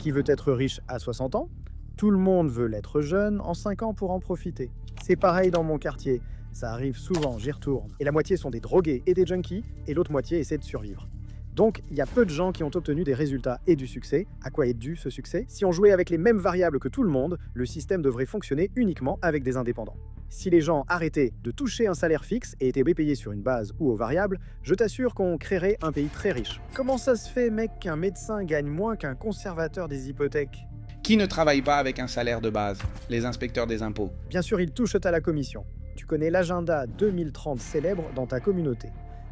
Qui veut être riche à 60 ans? Tout le monde veut l'être jeune en 5 ans pour en profiter. C'est pareil dans mon quartier. Ça arrive souvent, j'y retourne. Et la moitié sont des drogués et des junkies, et l'autre moitié essaie de survivre. Donc, il y a peu de gens qui ont obtenu des résultats et du succès. À quoi est dû ce succès? Si on jouait avec les mêmes variables que tout le monde, le système devrait fonctionner uniquement avec des indépendants. Si les gens arrêtaient de toucher un salaire fixe et étaient payés sur une base ou aux variables, je t'assure qu'on créerait un pays très riche. Comment ça se fait, mec, qu'un médecin gagne moins qu'un conservateur des hypothèques? Qui ne travaille pas avec un salaire de base? Les inspecteurs des impôts. Bien sûr, ils touchent à la commission. Tu connais l'agenda 2030 célèbre dans ta communauté.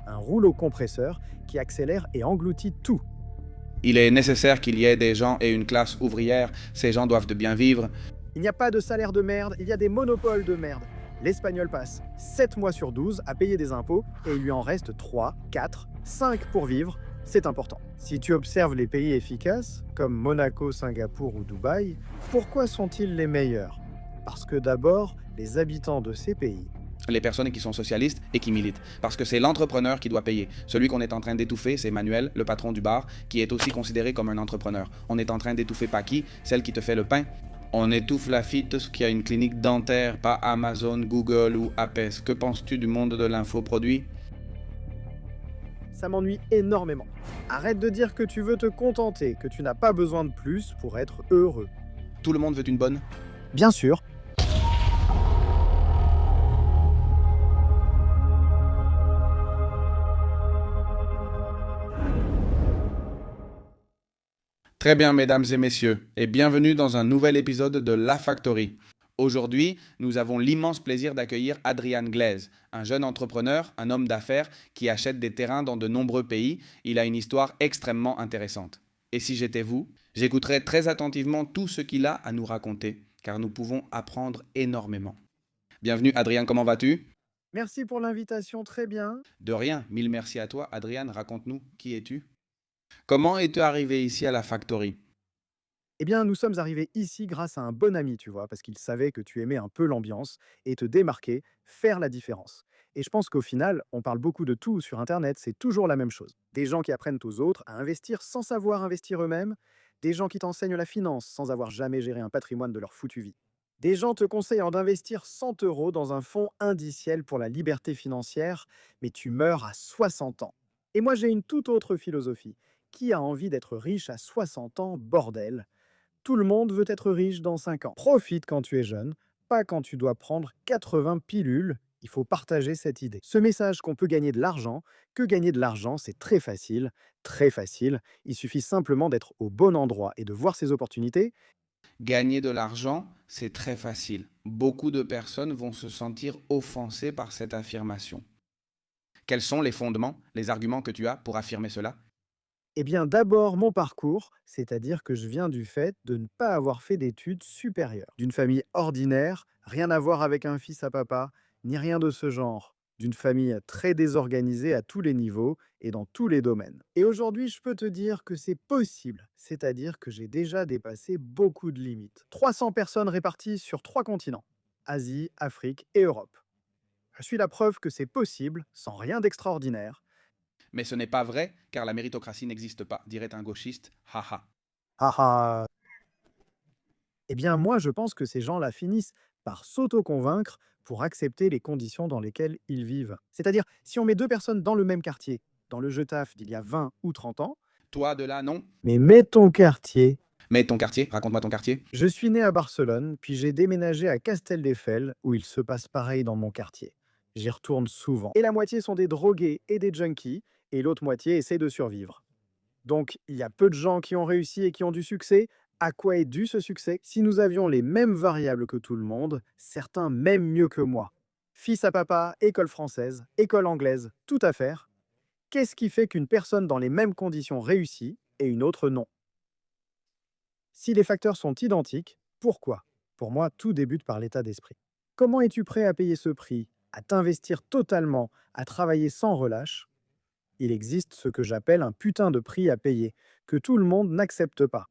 Un rouleau compresseur qui accélère et engloutit tout. Il est nécessaire qu'il y ait des gens et une classe ouvrière. Ces gens doivent de bien vivre. Il n'y a pas de salaire de merde, il y a des monopoles de merde. L'Espagnol passe 7 mois sur 12 à payer des impôts et il lui en reste 3, 4, 5 pour vivre. C'est important. Si tu observes les pays efficaces, comme Monaco, Singapour ou Dubaï, pourquoi sont-ils les meilleurs? Parce que d'abord, les habitants de ces pays. Les personnes qui sont socialistes et qui militent. Parce que c'est l'entrepreneur qui doit payer. Celui qu'on est en train d'étouffer, c'est Manuel, le patron du bar, qui est aussi considéré comme un entrepreneur. On est en train d'étouffer Paki, celle qui te fait le pain. On étouffe la fille qui a une clinique dentaire, pas Amazon, Google ou Apes. Que penses-tu du monde de l'infoproduit? Ça m'ennuie énormément. Arrête de dire que tu veux te contenter, que tu n'as pas besoin de plus pour être heureux. Tout le monde veut une bonne? Bien sûr. Très bien, mesdames et messieurs, et bienvenue dans un nouvel épisode de La Factory. Aujourd'hui, nous avons l'immense plaisir d'accueillir Adrian Glaise, un jeune entrepreneur, un homme d'affaires qui achète des terrains dans de nombreux pays. Il a une histoire extrêmement intéressante. Et si j'étais vous, j'écouterais très attentivement tout ce qu'il a à nous raconter, car nous pouvons apprendre énormément. Bienvenue, Adrian, comment vas-tu? Merci pour l'invitation, très bien. De rien, mille merci à toi. Adrian, raconte-nous, qui es-tu? Comment es-tu arrivé ici à La Factory? Eh bien, nous sommes arrivés ici grâce à un bon ami, tu vois, parce qu'il savait que tu aimais un peu l'ambiance et te démarquer, faire la différence. Et je pense qu'au final, on parle beaucoup de tout sur Internet, c'est toujours la même chose. Des gens qui apprennent aux autres à investir sans savoir investir eux-mêmes, des gens qui t'enseignent la finance sans avoir jamais géré un patrimoine de leur foutue vie. Des gens te conseillant d'investir 100 euros dans un fonds indiciel pour la liberté financière, mais tu meurs à 60 ans. Et moi, j'ai une toute autre philosophie. Qui a envie d'être riche à 60 ans, bordel? Tout le monde veut être riche dans 5 ans. Profite quand tu es jeune, pas quand tu dois prendre 80 pilules. Il faut partager cette idée. Ce message qu'on peut gagner de l'argent, que gagner de l'argent, c'est très facile, très facile. Il suffit simplement d'être au bon endroit et de voir ses opportunités. Gagner de l'argent, c'est très facile. Beaucoup de personnes vont se sentir offensées par cette affirmation. Quels sont les fondements, les arguments que tu as pour affirmer cela? Eh bien, d'abord, mon parcours, c'est-à-dire que je viens du fait de ne pas avoir fait d'études supérieures, d'une famille ordinaire, rien à voir avec un fils à papa, ni rien de ce genre, d'une famille très désorganisée à tous les niveaux et dans tous les domaines. Et aujourd'hui, je peux te dire que c'est possible, c'est-à-dire que j'ai déjà dépassé beaucoup de limites. 300 personnes réparties sur 3 continents, Asie, Afrique et Europe. Je suis la preuve que c'est possible, sans rien d'extraordinaire. Mais ce n'est pas vrai, car la méritocratie n'existe pas, dirait un gauchiste. Haha. Haha. Eh bien, moi, je pense que ces gens-là finissent par s'auto-convaincre pour accepter les conditions dans lesquelles ils vivent. C'est-à-dire, si on met 2 personnes dans le même quartier, dans le Getaf d'il y a 20 ou 30 ans, Toi de là, non? mais mets ton quartier. Mais ton quartier, raconte-moi ton quartier. Je suis né à Barcelone, puis j'ai déménagé à Castelldefels, où il se passe pareil dans mon quartier. J'y retourne souvent. Et la moitié sont des drogués et des junkies, et l'autre moitié essaie de survivre. Donc, il y a peu de gens qui ont réussi et qui ont du succès. À quoi est dû ce succès? Si nous avions les mêmes variables que tout le monde, certains même mieux que moi. Fils à papa, école française, école anglaise, tout à faire. Qu'est-ce qui fait qu'une personne dans les mêmes conditions réussit et une autre non? Si les facteurs sont identiques, pourquoi? Pour moi, tout débute par l'état d'esprit. Comment es-tu prêt à payer ce prix, à t'investir totalement, à travailler sans relâche? Il existe ce que j'appelle un putain de prix à payer, que tout le monde n'accepte pas.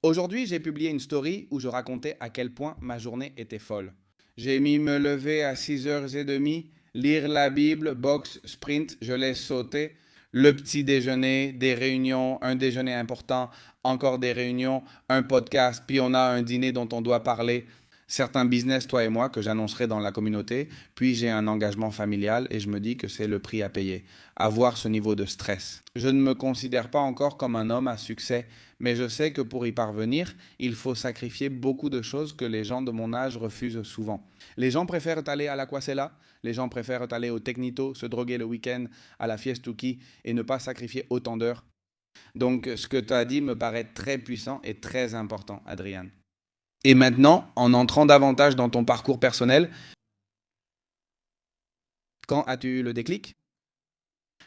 Aujourd'hui, j'ai publié une story où je racontais à quel point ma journée était folle. J'ai mis me lever à 6h30, lire la Bible, boxe, sprint, je l'ai sauté. Le petit déjeuner, des réunions, un déjeuner important, encore des réunions, un podcast, puis on a un dîner dont on doit parler. Certains business, toi et moi, que j'annoncerai dans la communauté, puis j'ai un engagement familial et je me dis que c'est le prix à payer, avoir ce niveau de stress. Je ne me considère pas encore comme un homme à succès, mais je sais que pour y parvenir, il faut sacrifier beaucoup de choses que les gens de mon âge refusent souvent. Les gens préfèrent aller à l'Aquacela, les gens préfèrent aller au Tecnito, se droguer le week-end, à la Fiestuki et ne pas sacrifier autant d'heures. Donc ce que tu as dit me paraît très puissant et très important, Adrian. Et maintenant, en entrant davantage dans ton parcours personnel, quand as-tu eu le déclic?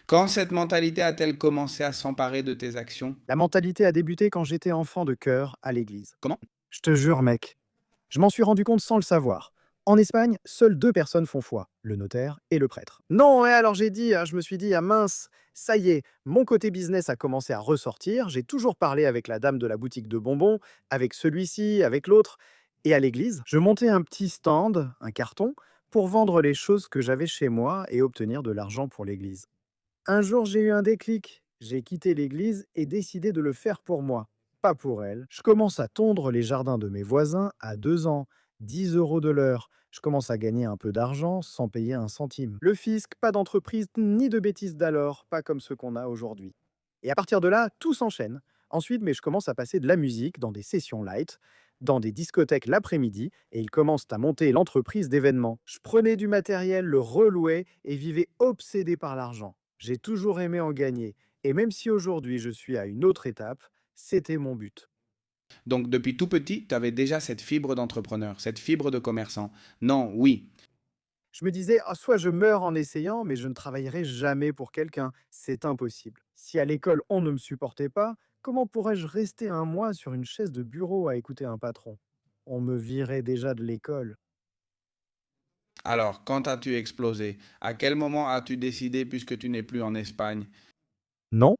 Quand cette mentalité a-t-elle commencé à s'emparer de tes actions? La mentalité a débuté quand j'étais enfant de cœur à l'église. Comment? Je te jure, mec, je m'en suis rendu compte sans le savoir. En Espagne, seules deux personnes font foi, le notaire et le prêtre. Non, et alors j'ai dit, je me suis dit, ah mince, ça y est, mon côté business a commencé à ressortir. J'ai toujours parlé avec la dame de la boutique de bonbons, avec celui-ci, avec l'autre. Et à l'église, je montais un petit stand, un carton, pour vendre les choses que j'avais chez moi et obtenir de l'argent pour l'église. Un jour, j'ai eu un déclic. J'ai quitté l'église et décidé de le faire pour moi, pas pour elle. Je commence à tondre les jardins de mes voisins à 2 ans, 10 euros de l'heure. Je commence à gagner un peu d'argent sans payer un centime. Le fisc, pas d'entreprise ni de bêtises d'alors, pas comme ceux qu'on a aujourd'hui. Et à partir de là, tout s'enchaîne. Ensuite, mais je commence à passer de la musique dans des sessions light, dans des discothèques l'après-midi, et ils commencent à monter l'entreprise d'événements. Je prenais du matériel, le relouais et vivais obsédé par l'argent. J'ai toujours aimé en gagner, et même si aujourd'hui je suis à une autre étape, c'était mon but. Donc depuis tout petit, tu avais déjà cette fibre d'entrepreneur, cette fibre de commerçant. Non, oui. Je me disais, ah, soit je meurs en essayant, mais je ne travaillerai jamais pour quelqu'un. C'est impossible. Si à l'école on ne me supportait pas, comment pourrais-je rester un mois sur une chaise de bureau à écouter un patron? On me virait déjà de l'école. Alors, quand as-tu explosé? À quel moment as-tu décidé puisque tu n'es plus en Espagne? Non.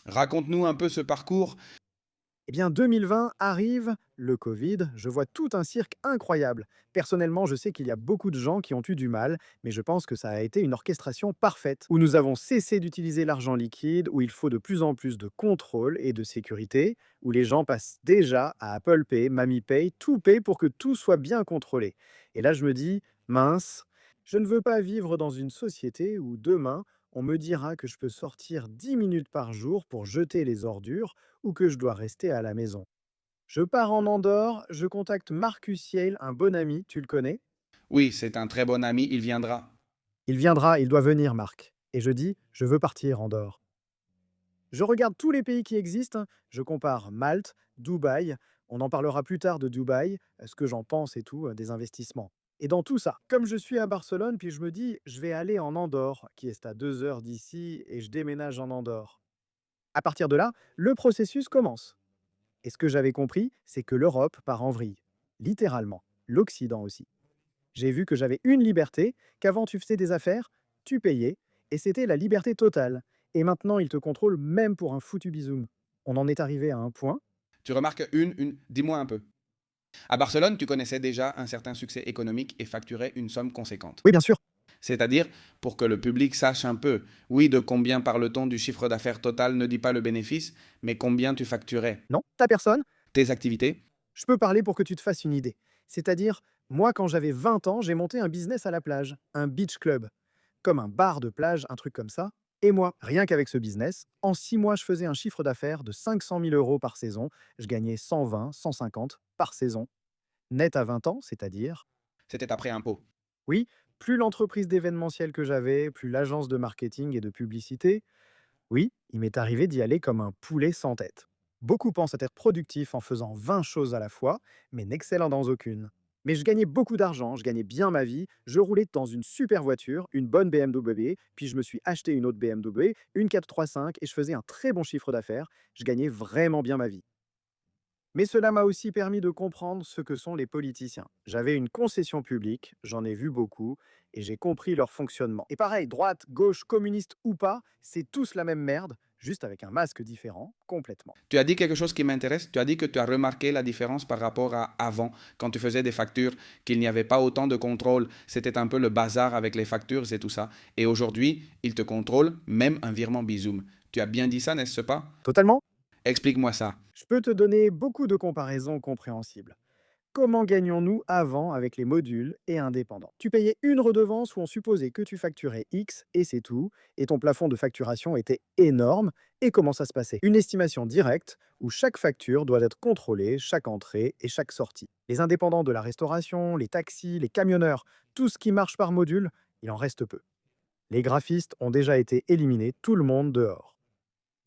Raconte-nous un peu ce parcours. Eh bien, 2020 arrive, le Covid, je vois tout un cirque incroyable. Personnellement, je sais qu'il y a beaucoup de gens qui ont eu du mal, mais je pense que ça a été une orchestration parfaite, où nous avons cessé d'utiliser l'argent liquide, où il faut de plus en plus de contrôle et de sécurité, où les gens passent déjà à Apple Pay, MamiPay, tout Pay pour que tout soit bien contrôlé. Et là, je me dis, mince, je ne veux pas vivre dans une société où demain, on me dira que je peux sortir 10 minutes par jour pour jeter les ordures ou que je dois rester à la maison. Je pars en Andorre, je contacte Marcus Yale, un bon ami, tu le connais? Oui, c'est un très bon ami, il viendra. Il viendra, il doit venir, Marc. Et je dis, je veux partir Andorre. Je regarde tous les pays qui existent, je compare Malte, Dubaï, on en parlera plus tard de Dubaï, ce que j'en pense et tout, des investissements. Et dans tout ça, comme je suis à Barcelone, puis je me dis, je vais aller en Andorre, qui est à 2 heures d'ici, et je déménage en Andorre. À partir de là, le processus commence. Et ce que j'avais compris, c'est que l'Europe part en vrille. Littéralement. L'Occident aussi. J'ai vu que j'avais une liberté, qu'avant tu faisais des affaires, tu payais, et c'était la liberté totale. Et maintenant, ils te contrôlent même pour un foutu bisoum. On en est arrivé à un point. Tu remarques dis-moi un peu. À Barcelone, tu connaissais déjà un certain succès économique et facturais une somme conséquente. Oui, bien sûr. C'est-à-dire, pour que le public sache un peu, oui, de combien parle-t-on du chiffre d'affaires total ne dit pas le bénéfice, mais combien tu facturais. Non, ta personne. Tes activités. Je peux parler pour que tu te fasses une idée. C'est-à-dire, moi, quand j'avais 20 ans, j'ai monté un business à la plage, un beach club. Comme un bar de plage, un truc comme ça. Et moi, rien qu'avec ce business, en 6 mois, je faisais un chiffre d'affaires de 500 000 euros par saison. Je gagnais 120, 150 par saison. Net à 20 ans, c'est-à-dire, C'était après impôt. oui, plus l'entreprise d'événementiel que j'avais, plus l'agence de marketing et de publicité, oui, il m'est arrivé d'y aller comme un poulet sans tête. Beaucoup pensent être productifs en faisant 20 choses à la fois, mais n'excellant dans aucune. Mais je gagnais beaucoup d'argent, je gagnais bien ma vie, je roulais dans une super voiture, une bonne BMW, puis je me suis acheté une autre BMW, une 435, et je faisais un très bon chiffre d'affaires, je gagnais vraiment bien ma vie. Mais cela m'a aussi permis de comprendre ce que sont les politiciens. J'avais une concession publique, j'en ai vu beaucoup, et j'ai compris leur fonctionnement. Et pareil, droite, gauche, communiste ou pas, c'est tous la même merde. juste avec un masque différent, complètement. Tu as dit quelque chose qui m'intéresse. Tu as dit que tu as remarqué la différence par rapport à avant, quand tu faisais des factures, qu'il n'y avait pas autant de contrôle. C'était un peu le bazar avec les factures et tout ça. Et aujourd'hui, ils te contrôlent, même un virement Bizoom. Tu as bien dit ça, n'est-ce pas? Totalement. Explique-moi ça. Je peux te donner beaucoup de comparaisons compréhensibles. Comment gagnions-nous avant avec les modules et indépendants? Tu payais une redevance où on supposait que tu facturais X et c'est tout, et ton plafond de facturation était énorme. Et comment ça se passait? Une estimation directe où chaque facture doit être contrôlée, chaque entrée et chaque sortie. Les indépendants de la restauration, les taxis, les camionneurs, tout ce qui marche par module, il en reste peu. Les graphistes ont déjà été éliminés, tout le monde dehors.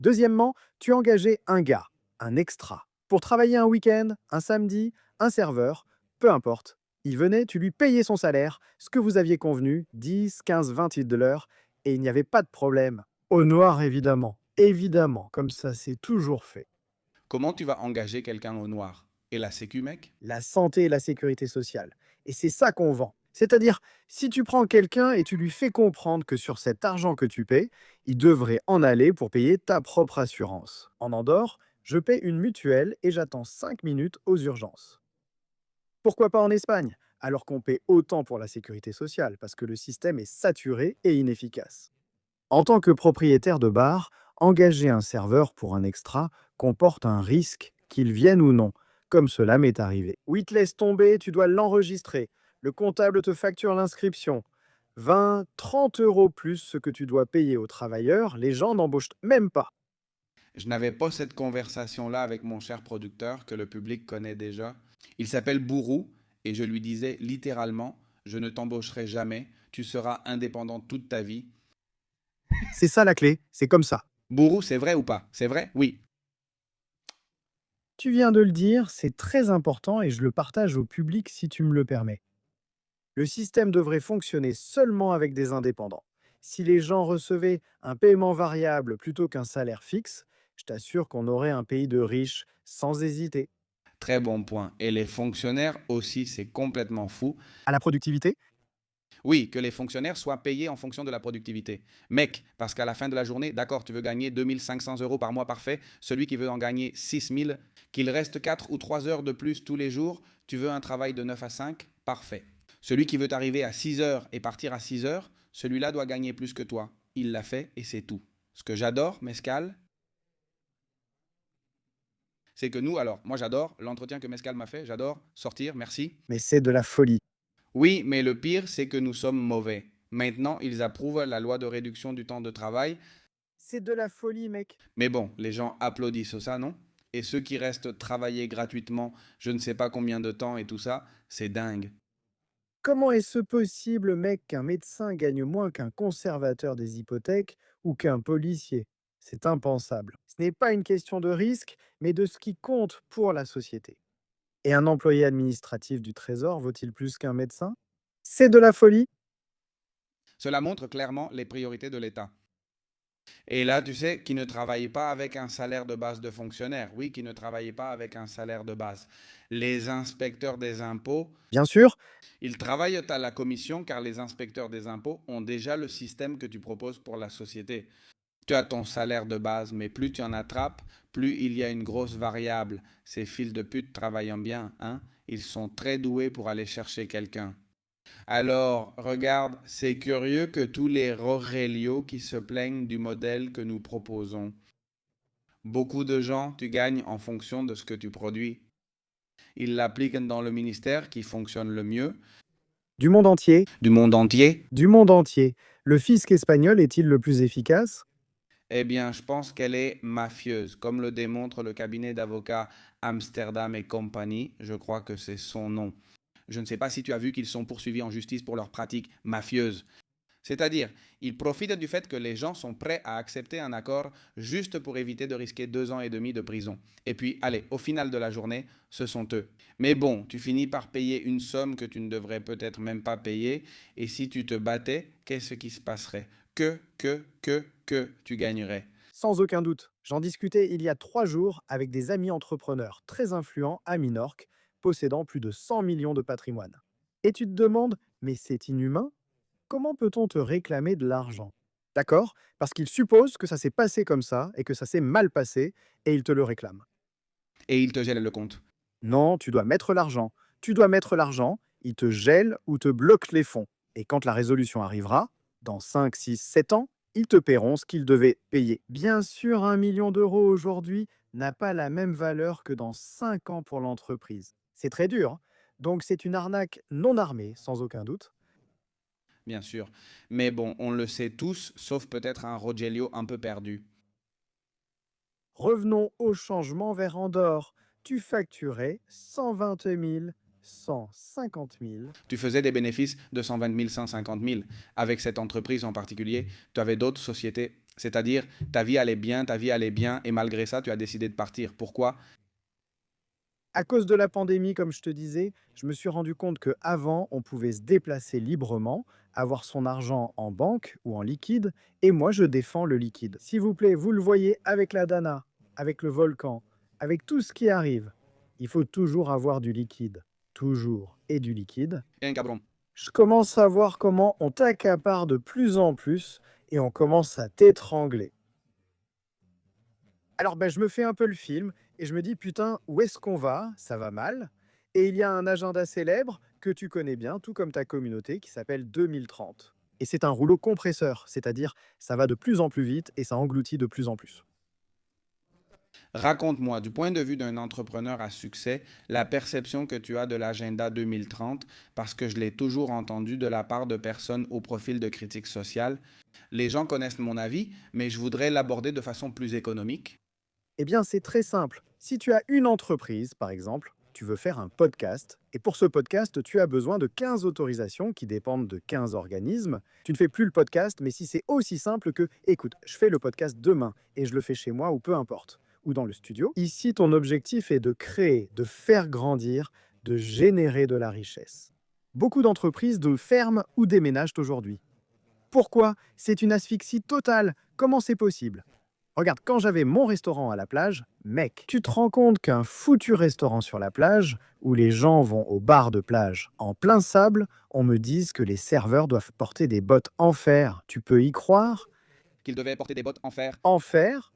Deuxièmement, tu engageais un gars, un extra, pour travailler un week-end, un samedi, un serveur, peu importe. Il venait, tu lui payais son salaire, ce que vous aviez convenu, 10, 15, 28 de l'heure, et il n'y avait pas de problème. Au noir, évidemment. Évidemment, comme ça c'est toujours fait. Comment tu vas engager quelqu'un au noir? Et la sécu, mec? La santé et la sécurité sociale. Et c'est ça qu'on vend. C'est-à-dire, si tu prends quelqu'un et tu lui fais comprendre que sur cet argent que tu paies, il devrait en aller pour payer ta propre assurance. En Andorre, je paie une mutuelle et j'attends 5 minutes aux urgences. Pourquoi pas en Espagne, alors qu'on paie autant pour la sécurité sociale, parce que le système est saturé et inefficace. En tant que propriétaire de bar, engager un serveur pour un extra comporte un risque, qu'il vienne ou non, comme cela m'est arrivé. Oui, te laisse tomber, tu dois l'enregistrer. Le comptable te facture l'inscription. 20, 30 euros plus ce que tu dois payer aux travailleurs, les gens n'embauchent même pas. Je n'avais pas cette conversation-là avec mon cher producteur que le public connaît déjà. Il s'appelle Bourou et je lui disais littéralement, je ne t'embaucherai jamais, tu seras indépendant toute ta vie. C'est ça la clé, c'est comme ça. Bourou, c'est vrai ou pas? C'est vrai? Oui. Tu viens de le dire, c'est très important et je le partage au public si tu me le permets. Le système devrait fonctionner seulement avec des indépendants. Si les gens recevaient un paiement variable plutôt qu'un salaire fixe, je t'assure qu'on aurait un pays de riches sans hésiter. Très bon point. Et les fonctionnaires aussi, c'est complètement fou. À la productivité? Oui, que les fonctionnaires soient payés en fonction de la productivité. Mec, parce qu'à la fin de la journée, d'accord, tu veux gagner 2500 euros par mois, parfait. Celui qui veut en gagner 6000, qu'il reste 4 ou 3 heures de plus tous les jours, tu veux un travail de 9 à 5, parfait. Celui qui veut arriver à 6 heures et partir à 6 heures, celui-là doit gagner plus que toi. Il l'a fait et c'est tout. Ce que j'adore, Mescal, c'est que nous, alors, moi j'adore l'entretien que Mescal m'a fait, j'adore sortir, merci. Mais c'est de la folie. Oui, mais le pire, c'est que nous sommes mauvais. Maintenant, ils approuvent la loi de réduction du temps de travail. C'est de la folie, mec. Mais bon, les gens applaudissent ça, non? Et ceux qui restent travailler gratuitement, je ne sais pas combien de temps et tout ça, c'est dingue. Comment est-ce possible, mec, qu'un médecin gagne moins qu'un conservateur des hypothèques ou qu'un policier? C'est impensable. Ce n'est pas une question de risque, mais de ce qui compte pour la société. Et un employé administratif du Trésor vaut-il plus qu'un médecin? C'est de la folie. Cela montre clairement les priorités de l'État. Et là, tu sais, qui ne travaillent pas avec un salaire de base de fonctionnaire. Oui, qui ne travaillent pas avec un salaire de base. Les inspecteurs des impôts, Bien sûr, ils travaillent à la commission car les inspecteurs des impôts ont déjà le système que tu proposes pour la société. Tu as ton salaire de base, mais plus tu en attrapes, plus il y a une grosse variable. Ces fils de pute travaillant bien, hein, ils sont très doués pour aller chercher quelqu'un. Alors, regarde, c'est curieux que tous les Rorelio qui se plaignent du modèle que nous proposons. Beaucoup de gens, tu gagnes en fonction de ce que tu produis. Ils l'appliquent dans le ministère qui fonctionne le mieux, du monde entier, du monde entier. du monde entier. Le fisc espagnol est-il le plus efficace? Eh bien, je pense qu'elle est mafieuse, comme le démontre le cabinet d'avocats Amsterdam et compagnie. Je crois que c'est son nom. Je ne sais pas si tu as vu qu'ils sont poursuivis en justice pour leurs pratiques mafieuses. C'est-à-dire, ils profitent du fait que les gens sont prêts à accepter un accord juste pour éviter de risquer 2 ans et demi de prison. Et puis, allez, au final de la journée, ce sont eux. Mais bon, tu finis par payer une somme que tu ne devrais peut-être même pas payer. Et si tu te battais, qu'est-ce qui se passerait? Que tu gagnerais. Sans aucun doute. J'en discutais il y a 3 jours avec des amis entrepreneurs très influents à Minorque, possédant plus de 100 millions de patrimoine. Et tu te demandes, mais c'est inhumain? Comment peut-on te réclamer de l'argent? D'accord? Parce qu'ils supposent que ça s'est passé comme ça et que ça s'est mal passé et ils te le réclament. Et il te gèle le compte. Non, tu dois mettre l'argent. Tu dois mettre l'argent, ils te gèlent ou te bloquent les fonds. Et quand la résolution arrivera, dans 5, 6, 7 ans, ils te paieront ce qu'ils devaient payer. Bien sûr, 1 million d'euros aujourd'hui n'a pas la même valeur que dans 5 ans pour l'entreprise. C'est très dur, hein. Donc c'est une arnaque non armée, sans aucun doute. Bien sûr. Mais bon, on le sait tous, sauf peut-être un Rogelio un peu perdu. Revenons au changement vers Andorre. Tu facturais 120 000, 150 000. Tu faisais des bénéfices de 120 000, 150 000. Avec cette entreprise en particulier, tu avais d'autres sociétés. C'est-à-dire, ta vie allait bien, et malgré ça, tu as décidé de partir. Pourquoi? À cause de la pandémie, comme je te disais, je me suis rendu compte qu'avant, on pouvait se déplacer librement, avoir son argent en banque ou en liquide, et moi, je défends le liquide. S'il vous plaît, vous le voyez avec la Dana, avec le volcan, avec tout ce qui arrive, il faut toujours avoir du liquide. Toujours. Et du liquide. Et un cabron. Je commence à voir comment on t'accapare de plus en plus et on commence à t'étrangler. Alors je me fais un peu le film et je me dis putain, où est-ce qu'on va? Ça va mal. Et il y a un agenda célèbre que tu connais bien, tout comme ta communauté, qui s'appelle 2030. Et c'est un rouleau compresseur, c'est-à-dire ça va de plus en plus vite et ça engloutit de plus en plus. Raconte-moi, du point de vue d'un entrepreneur à succès, la perception que tu as de l'agenda 2030, parce que je l'ai toujours entendu de la part de personnes au profil de critique sociale. Les gens connaissent mon avis, mais je voudrais l'aborder de façon plus économique. Eh bien, c'est très simple. Si tu as une entreprise, par exemple, tu veux faire un podcast, et pour ce podcast, tu as besoin de 15 autorisations qui dépendent de 15 organismes. Tu ne fais plus le podcast, mais si c'est aussi simple que, écoute, je fais le podcast demain, et je le fais chez moi, ou peu importe, ou dans le studio, ici, ton objectif est de créer, de faire grandir, de générer de la richesse. Beaucoup d'entreprises de ferment ou déménagent aujourd'hui. Pourquoi? C'est une asphyxie totale. Comment c'est possible? Regarde, quand j'avais mon restaurant à la plage, mec, tu te rends compte qu'un foutu restaurant sur la plage, où les gens vont au bar de plage en plein sable, on me dise que les serveurs doivent porter des bottes en fer. Tu peux y croire? Qu'ils devaient porter des bottes en fer. En fer,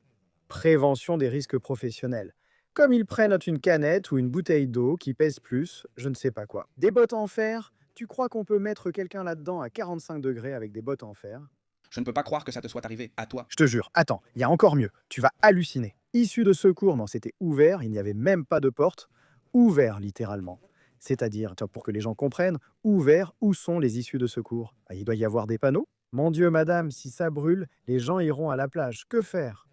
prévention des risques professionnels. Comme ils prennent une canette ou une bouteille d'eau qui pèse plus, je ne sais pas quoi. Des bottes en fer, tu crois qu'on peut mettre quelqu'un là-dedans à 45 degrés avec des bottes en fer? Je ne peux pas croire que ça te soit arrivé à toi. Je te jure. Attends, il y a encore mieux. Tu vas halluciner. Issue de secours, non, c'était ouvert, il n'y avait même pas de porte. Ouvert, littéralement. C'est-à-dire, tiens, pour que les gens comprennent, ouvert, où sont les issues de secours? Ah, il doit y avoir des panneaux. Mon Dieu, madame, si ça brûle, les gens iront à la plage. Que faire?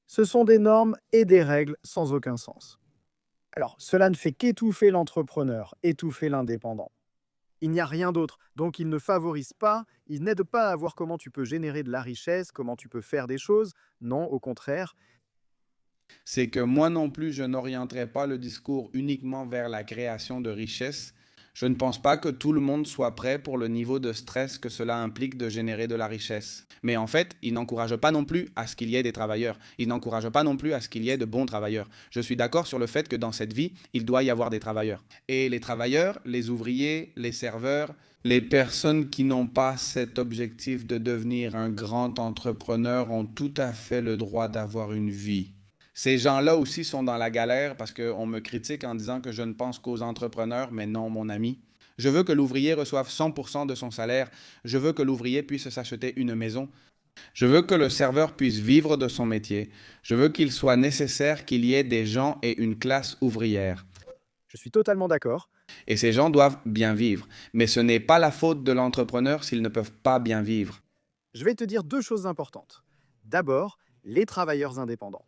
Ce sont des normes et des règles sans aucun sens. Alors, cela ne fait qu'étouffer l'entrepreneur, étouffer l'indépendant. Il n'y a rien d'autre. Donc, il ne favorise pas, il n'aide pas à voir comment tu peux générer de la richesse, comment tu peux faire des choses. Non, au contraire. C'est que moi non plus, je n'orienterai pas le discours uniquement vers la création de richesses. Je ne pense pas que tout le monde soit prêt pour le niveau de stress que cela implique de générer de la richesse. Mais en fait, il n'encourage pas non plus à ce qu'il y ait des travailleurs. Il n'encourage pas non plus à ce qu'il y ait de bons travailleurs. Je suis d'accord sur le fait que dans cette vie, il doit y avoir des travailleurs. Et les travailleurs, les ouvriers, les serveurs, les personnes qui n'ont pas cet objectif de devenir un grand entrepreneur ont tout à fait le droit d'avoir une vie. Ces gens-là aussi sont dans la galère parce qu'on me critique en disant que je ne pense qu'aux entrepreneurs, mais non, mon ami. Je veux que l'ouvrier reçoive 100% de son salaire. Je veux que l'ouvrier puisse s'acheter une maison. Je veux que le serveur puisse vivre de son métier. Je veux qu'il soit nécessaire qu'il y ait des gens et une classe ouvrière. Je suis totalement d'accord. Et ces gens doivent bien vivre. Mais ce n'est pas la faute de l'entrepreneur s'ils ne peuvent pas bien vivre. Je vais te dire deux choses importantes. D'abord, les travailleurs indépendants.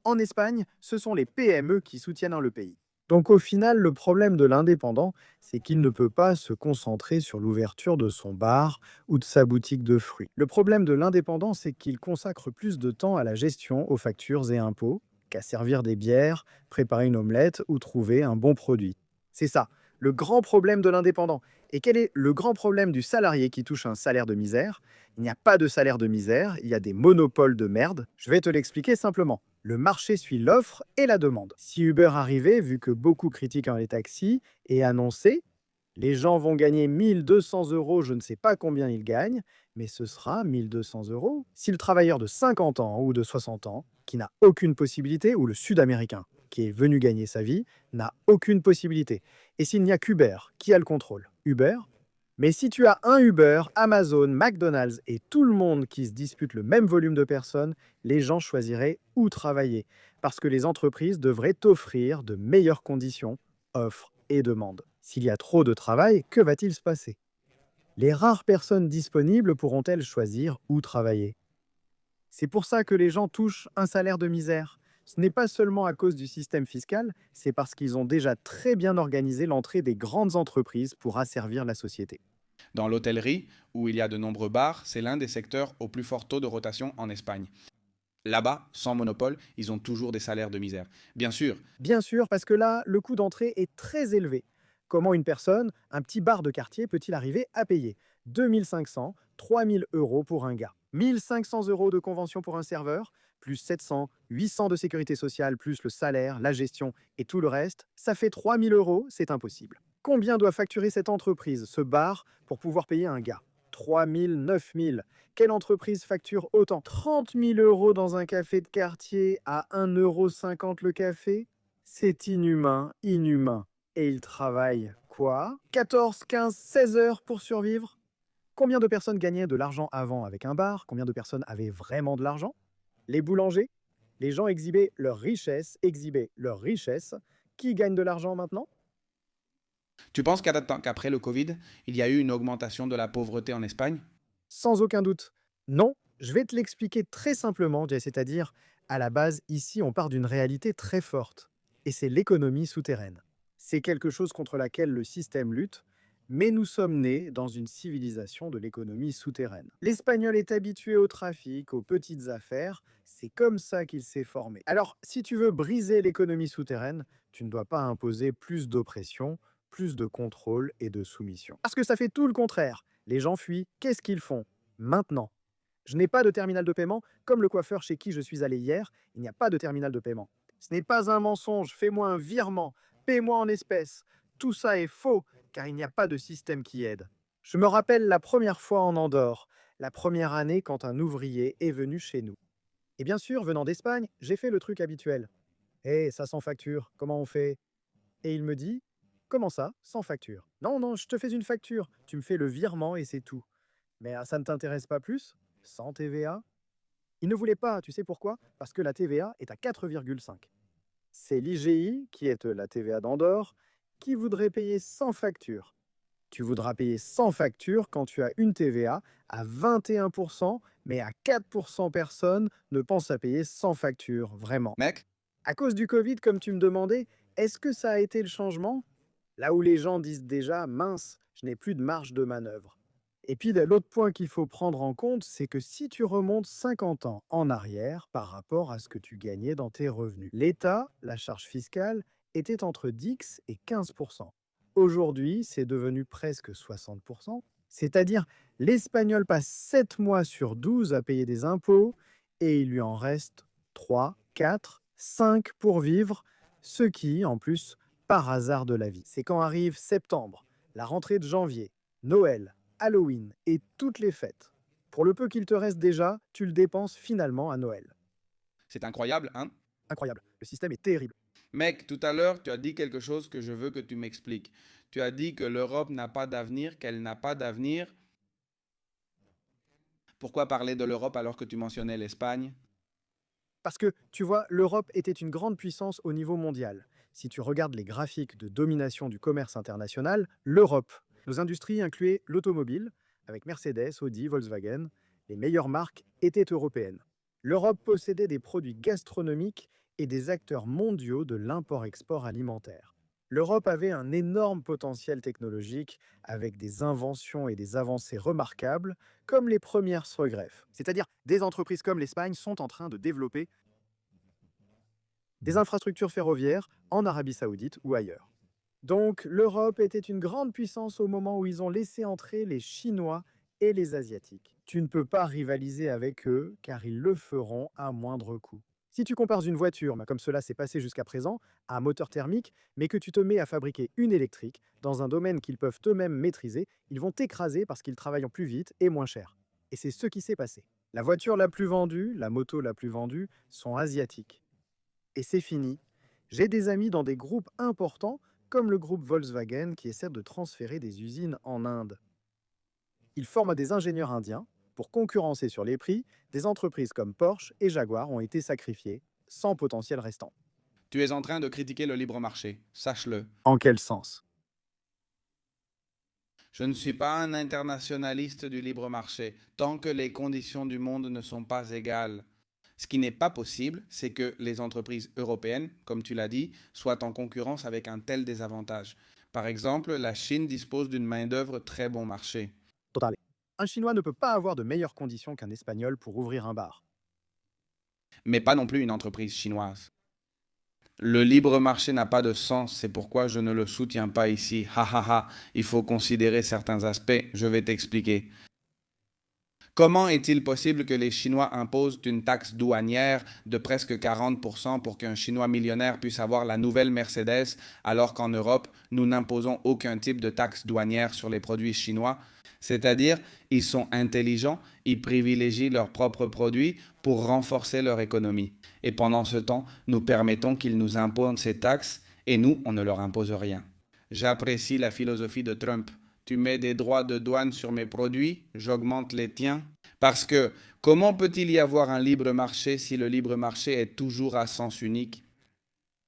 En Espagne, ce sont les PME qui soutiennent le pays. Donc au final, le problème de l'indépendant, c'est qu'il ne peut pas se concentrer sur l'ouverture de son bar ou de sa boutique de fruits. Le problème de l'indépendant, c'est qu'il consacre plus de temps à la gestion, aux factures et impôts, qu'à servir des bières, préparer une omelette ou trouver un bon produit. C'est ça, le grand problème de l'indépendant. Et quel est le grand problème du salarié qui touche un salaire de misère? Il n'y a pas de salaire de misère, il y a des monopoles de merde. Je vais te l'expliquer simplement. Le marché suit l'offre et la demande. Si Uber arrivait, vu que beaucoup critiquent les taxis, et annonçait les gens vont gagner 1 200 euros, je ne sais pas combien ils gagnent, mais ce sera 1 200 euros. Si le travailleur de 50 ans ou de 60 ans, qui n'a aucune possibilité, ou le Sud-Américain, qui est venu gagner sa vie, n'a aucune possibilité. Et s'il n'y a qu'Uber, qui a le contrôle? Uber? Mais si tu as un Uber, Amazon, McDonald's et tout le monde qui se dispute le même volume de personnes, les gens choisiraient où travailler, parce que les entreprises devraient offrir de meilleures conditions, offre et demande. S'il y a trop de travail, que va-t-il se passer? Les rares personnes disponibles pourront-elles choisir où travailler? C'est pour ça que les gens touchent un salaire de misère. Ce n'est pas seulement à cause du système fiscal, c'est parce qu'ils ont déjà très bien organisé l'entrée des grandes entreprises pour asservir la société. Dans l'hôtellerie, où il y a de nombreux bars, c'est l'un des secteurs au plus fort taux de rotation en Espagne. Là-bas, sans monopole, ils ont toujours des salaires de misère. Bien sûr, Bien sûr, parce que là, le coût d'entrée est très élevé. Comment une personne, un petit bar de quartier, peut-il arriver à payer 2 500, 3 000 euros pour un gars, 1 500 euros de convention pour un serveur, plus 700, 800 de sécurité sociale, plus le salaire, la gestion et tout le reste, ça fait 3 000 euros, c'est impossible. Combien doit facturer cette entreprise, ce bar, pour pouvoir payer un gars? 3 000, 9 000. Quelle entreprise facture autant? 30 000 euros dans un café de quartier à 1,50 € le café? C'est inhumain, inhumain. Et ils travaillent quoi? 14, 15, 16 heures pour survivre? Combien de personnes gagnaient de l'argent avant avec un bar? Combien de personnes avaient vraiment de l'argent? Les boulangers? Les gens exhibaient leur richesse, exhibaient leur richesse. Qui gagne de l'argent maintenant? tu penses qu'après le Covid, il y a eu une augmentation de la pauvreté en Espagne? Sans aucun doute. Non, je vais te l'expliquer très simplement, Jay, c'est-à-dire, à la base, ici, on part d'une réalité très forte, et c'est l'économie souterraine. C'est quelque chose contre laquelle le système lutte, mais nous sommes nés dans une civilisation de l'économie souterraine. L'espagnol est habitué au trafic, aux petites affaires, c'est comme ça qu'il s'est formé. Alors, si tu veux briser l'économie souterraine, tu ne dois pas imposer plus d'oppression, plus de contrôle et de soumission. Parce que ça fait tout le contraire. Les gens fuient, qu'est-ce qu'ils font? Maintenant. Je n'ai pas de terminal de paiement, comme le coiffeur chez qui je suis allé hier, il n'y a pas de terminal de paiement. Ce n'est pas un mensonge, fais-moi un virement, paie-moi en espèces. Tout ça est faux, car il n'y a pas de système qui aide. Je me rappelle la première fois en Andorre, la première année quand un ouvrier est venu chez nous. Et bien sûr, venant d'Espagne, j'ai fait le truc habituel. Hé, ça sans facture, comment on fait? Et il me dit, comment ça, sans facture? Non, non, je te fais une facture, tu me fais le virement et c'est tout. Mais ça ne t'intéresse pas plus? Sans TVA? Il ne voulait pas, tu sais pourquoi? Parce que la TVA est à 4,5. C'est l'IGI, qui est la TVA d'Andorre, qui voudrait payer sans facture. Tu voudras payer sans facture quand tu as une TVA à 21%, mais à 4% personnes ne pensent à payer sans facture, vraiment. Mec, À cause du Covid, comme tu me demandais, est-ce que ça a été le changement? Là où les gens disent déjà, mince, je n'ai plus de marge de manœuvre. Et puis l'autre point qu'il faut prendre en compte, c'est que si tu remontes 50 ans en arrière par rapport à ce que tu gagnais dans tes revenus, l'État, la charge fiscale, était entre 10 et 15%. Aujourd'hui, c'est devenu presque 60%. C'est-à-dire, l'Espagnol passe 7 mois sur 12 à payer des impôts et il lui en reste 3, 4, 5 pour vivre, ce qui, en plus, par hasard de la vie. C'est quand arrive septembre, la rentrée de janvier, Noël, Halloween et toutes les fêtes. Pour le peu qu'il te reste déjà, tu le dépenses finalement à Noël. c'est incroyable, hein? Incroyable, le système est terrible. Mec, tout à l'heure, tu as dit quelque chose que je veux que tu m'expliques. Tu as dit que l'Europe n'a pas d'avenir, qu'elle n'a pas d'avenir. Pourquoi parler de l'Europe alors que tu mentionnais l'Espagne? Parce que, tu vois, l'Europe était une grande puissance au niveau mondial. Si tu regardes les graphiques de domination du commerce international, l'Europe, nos industries incluaient l'automobile, avec Mercedes, Audi, Volkswagen, les meilleures marques étaient européennes. L'Europe possédait des produits gastronomiques et des acteurs mondiaux de l'import-export alimentaire. L'Europe avait un énorme potentiel technologique avec des inventions et des avancées remarquables, comme les premières se greffent. C'est-à-dire, des entreprises comme l'Espagne sont en train de développer des infrastructures ferroviaires en Arabie Saoudite ou ailleurs. Donc, l'Europe était une grande puissance au moment où ils ont laissé entrer les Chinois et les Asiatiques. Tu ne peux pas rivaliser avec eux, car ils le feront à moindre coût. Si tu compares une voiture, comme cela s'est passé jusqu'à présent, à un moteur thermique, mais que tu te mets à fabriquer une électrique, dans un domaine qu'ils peuvent eux-mêmes maîtriser, ils vont t'écraser parce qu'ils travaillent plus vite et moins cher. Et c'est ce qui s'est passé. La voiture la plus vendue, la moto la plus vendue sont asiatiques. Et c'est fini. J'ai des amis dans des groupes importants, comme le groupe Volkswagen, qui essaie de transférer des usines en Inde. Ils forment des ingénieurs indiens. Pour concurrencer sur les prix, des entreprises comme Porsche et Jaguar ont été sacrifiées, sans potentiel restant. Tu es en train de critiquer le libre marché, sache-le. En quel sens? Je ne suis pas un internationaliste du libre marché, tant que les conditions du monde ne sont pas égales. Ce qui n'est pas possible, c'est que les entreprises européennes, comme tu l'as dit, soient en concurrence avec un tel désavantage. Par exemple, la Chine dispose d'une main-d'œuvre très bon marché. Total. Un Chinois ne peut pas avoir de meilleures conditions qu'un Espagnol pour ouvrir un bar. Mais pas non plus une entreprise chinoise. Le libre marché n'a pas de sens, c'est pourquoi je ne le soutiens pas ici. Ha ha ha, il faut considérer certains aspects, je vais t'expliquer. Comment est-il possible que les Chinois imposent une taxe douanière de presque 40% pour qu'un Chinois millionnaire puisse avoir la nouvelle Mercedes, alors qu'en Europe, nous n'imposons aucun type de taxe douanière sur les produits chinois? C'est-à-dire, ils sont intelligents, ils privilégient leurs propres produits pour renforcer leur économie. Et pendant ce temps, nous permettons qu'ils nous imposent ces taxes et nous, on ne leur impose rien. J'apprécie la philosophie de Trump. Tu mets des droits de douane sur mes produits, j'augmente les tiens. Parce que comment peut-il y avoir un libre marché si le libre marché est toujours à sens unique?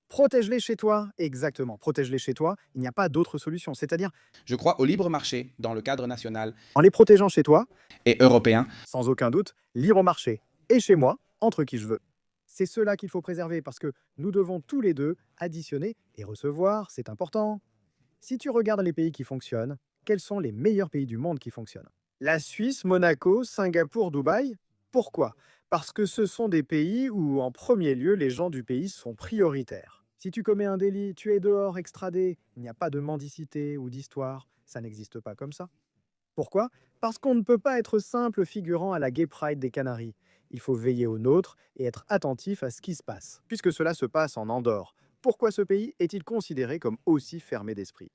Protège-les chez toi. Exactement, protège-les chez toi. Il n'y a pas d'autre solution. C'est-à-dire, Je crois au libre marché dans le cadre national en les protégeant chez toi, et européen. sans aucun doute, libre marché. Et chez moi, entre qui je veux. C'est cela qu'il faut préserver parce que nous devons tous les deux additionner et recevoir, c'est important. Si tu regardes les pays qui fonctionnent, quels sont les meilleurs pays du monde qui fonctionnent? La Suisse, Monaco, Singapour, Dubaï. Pourquoi? Parce que ce sont des pays où, en premier lieu, les gens du pays sont prioritaires. Si tu commets un délit, tu es dehors, extradé. Il n'y a pas de mendicité ou d'histoire. Ça n'existe pas comme ça. Pourquoi? Parce qu'on ne peut pas être simple figurant à la Gay Pride des Canaries. Il faut veiller au nôtre et être attentif à ce qui se passe. Puisque cela se passe en Andorre, pourquoi ce pays est-il considéré comme aussi fermé d'esprit?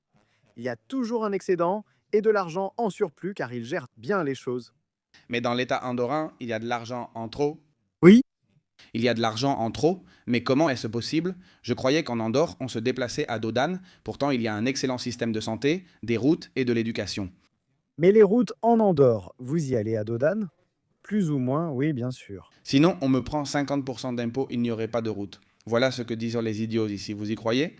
Il y a toujours un excédent et de l'argent en surplus car il gère bien les choses. Mais dans l'État andorran, il y a de l'argent en trop. Oui. Il y a de l'argent en trop, mais comment est-ce possible? Je croyais qu'en Andorre, on se déplaçait à dos d'âne, pourtant il y a un excellent système de santé, des routes et de l'éducation. Mais les routes en Andorre, vous y allez à Dodane? Plus ou moins, oui, bien sûr. Sinon, on me prend 50% d'impôts, il n'y aurait pas de route. Voilà ce que disent les idiots ici, vous y croyez?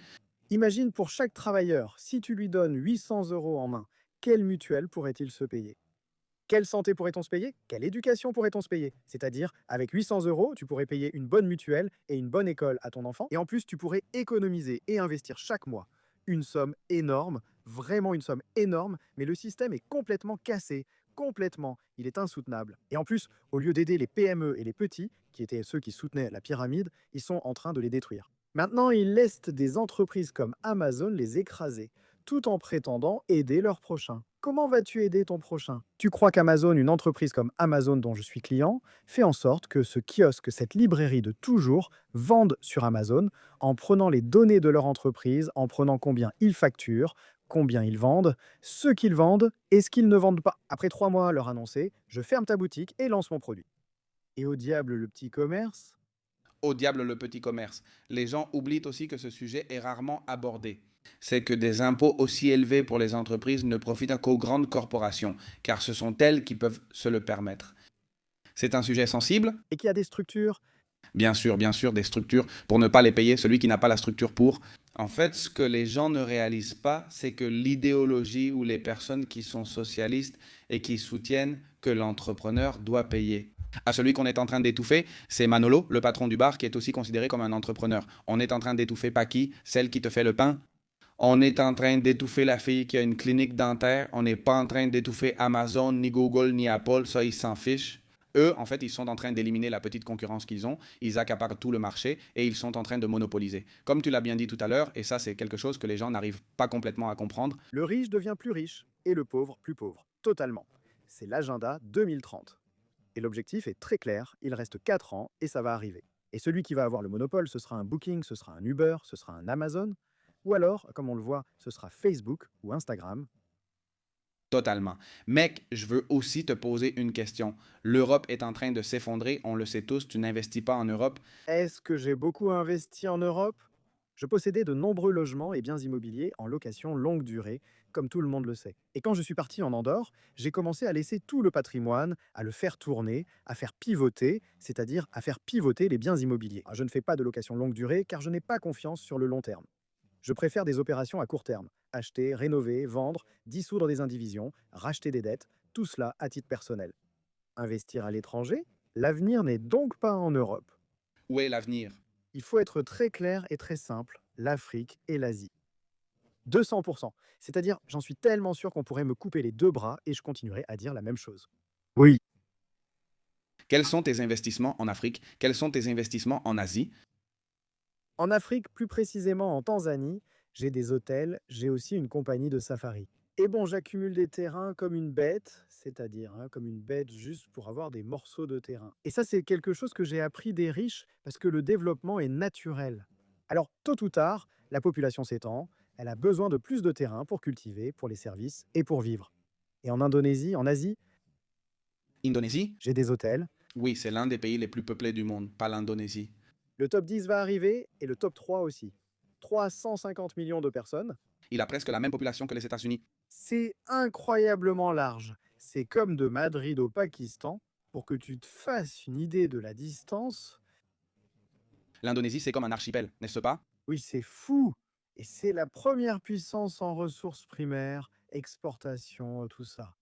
Imagine pour chaque travailleur, si tu lui donnes 800 euros en main, quelle mutuelle pourrait-il se payer? Quelle santé pourrait-on se payer? Quelle éducation pourrait-on se payer? C'est-à-dire, avec 800 euros, tu pourrais payer une bonne mutuelle et une bonne école à ton enfant. Et en plus, tu pourrais économiser et investir chaque mois une somme énorme, vraiment une somme énorme, mais le système est complètement cassé. Complètement. Il est insoutenable. Et en plus, au lieu d'aider les PME et les petits, qui étaient ceux qui soutenaient la pyramide, ils sont en train de les détruire. Maintenant, ils laissent des entreprises comme Amazon les écraser, tout en prétendant aider leurs prochains. Comment vas-tu aider ton prochain? Tu crois qu'Amazon, une entreprise comme Amazon dont je suis client, fait en sorte que ce kiosque, cette librairie de toujours, vendent sur Amazon en prenant les données de leur entreprise, en prenant combien ils facturent, combien ils vendent, ce qu'ils vendent et ce qu'ils ne vendent pas. Après 3 mois, leur annoncer, je ferme ta boutique et lance mon produit. Et au diable le petit commerce? Au diable le petit commerce. Les gens oublient aussi que ce sujet est rarement abordé. C'est que des impôts aussi élevés pour les entreprises ne profitent qu'aux grandes corporations, car ce sont elles qui peuvent se le permettre. C'est un sujet sensible? Et qu'il y a des structures. Bien sûr, des structures pour ne pas les payer, celui qui n'a pas la structure pour. En fait, ce que les gens ne réalisent pas, c'est que l'idéologie ou les personnes qui sont socialistes et qui soutiennent que l'entrepreneur doit payer. À celui qu'on est en train d'étouffer, c'est Manolo, le patron du bar, qui est aussi considéré comme un entrepreneur. On est en train d'étouffer Paki, celle qui te fait le pain. On est en train d'étouffer la fille qui a une clinique dentaire. On n'est pas en train d'étouffer Amazon, ni Google, ni Apple. Ça, ils s'en fichent. Eux, en fait, ils sont en train d'éliminer la petite concurrence qu'ils ont. Ils accaparent tout le marché et ils sont en train de monopoliser. Comme tu l'as bien dit tout à l'heure, et ça, c'est quelque chose que les gens n'arrivent pas complètement à comprendre. Le riche devient plus riche et le pauvre plus pauvre. Totalement. C'est l'agenda 2030. Et l'objectif est très clair, il reste 4 ans et ça va arriver. Et celui qui va avoir le monopole, ce sera un Booking, ce sera un Uber, ce sera un Amazon, ou alors, comme on le voit, ce sera Facebook ou Instagram. Totalement. Mec, je veux aussi te poser une question. L'Europe est en train de s'effondrer, on le sait tous, tu n'investis pas en Europe. Est-ce que j'ai beaucoup investi en Europe? Je possédais de nombreux logements et biens immobiliers en location longue durée, comme tout le monde le sait. Et quand je suis parti en Andorre, j'ai commencé à laisser tout le patrimoine, à le faire tourner, à faire pivoter, c'est-à-dire à faire pivoter les biens immobiliers. Je ne fais pas de location longue durée car je n'ai pas confiance sur le long terme. Je préfère des opérations à court terme. Acheter, rénover, vendre, dissoudre des indivisions, racheter des dettes, tout cela à titre personnel. Investir à l'étranger? L'avenir n'est donc pas en Europe. Où est l'avenir? Il faut être très clair et très simple, l'Afrique et l'Asie. 200%. C'est-à-dire, j'en suis tellement sûr qu'on pourrait me couper les deux bras et je continuerai à dire la même chose. Oui. Quels sont tes investissements en Afrique? Quels sont tes investissements en Asie? En Afrique, plus précisément en Tanzanie, j'ai des hôtels, j'ai aussi une compagnie de safari. Et bon, j'accumule des terrains comme une bête, c'est-à-dire comme une bête juste pour avoir des morceaux de terrain. Et ça, c'est quelque chose que j'ai appris des riches parce que le développement est naturel. Alors, tôt ou tard, la population s'étend, elle a besoin de plus de terrain pour cultiver, pour les services et pour vivre. Et en Indonésie, en Asie, Indonésie? j'ai des hôtels. Oui, c'est l'un des pays les plus peuplés du monde, pas l'Indonésie. Le top 10 va arriver et le top 3 aussi. 350 millions de personnes. Il a presque la même population que les États-Unis. C'est incroyablement large. C'est comme de Madrid au Pakistan. Pour que tu te fasses une idée de la distance, L'Indonésie, c'est comme un archipel, n'est-ce pas? oui, c'est fou. Et c'est la première puissance en ressources primaires, exportation, tout ça.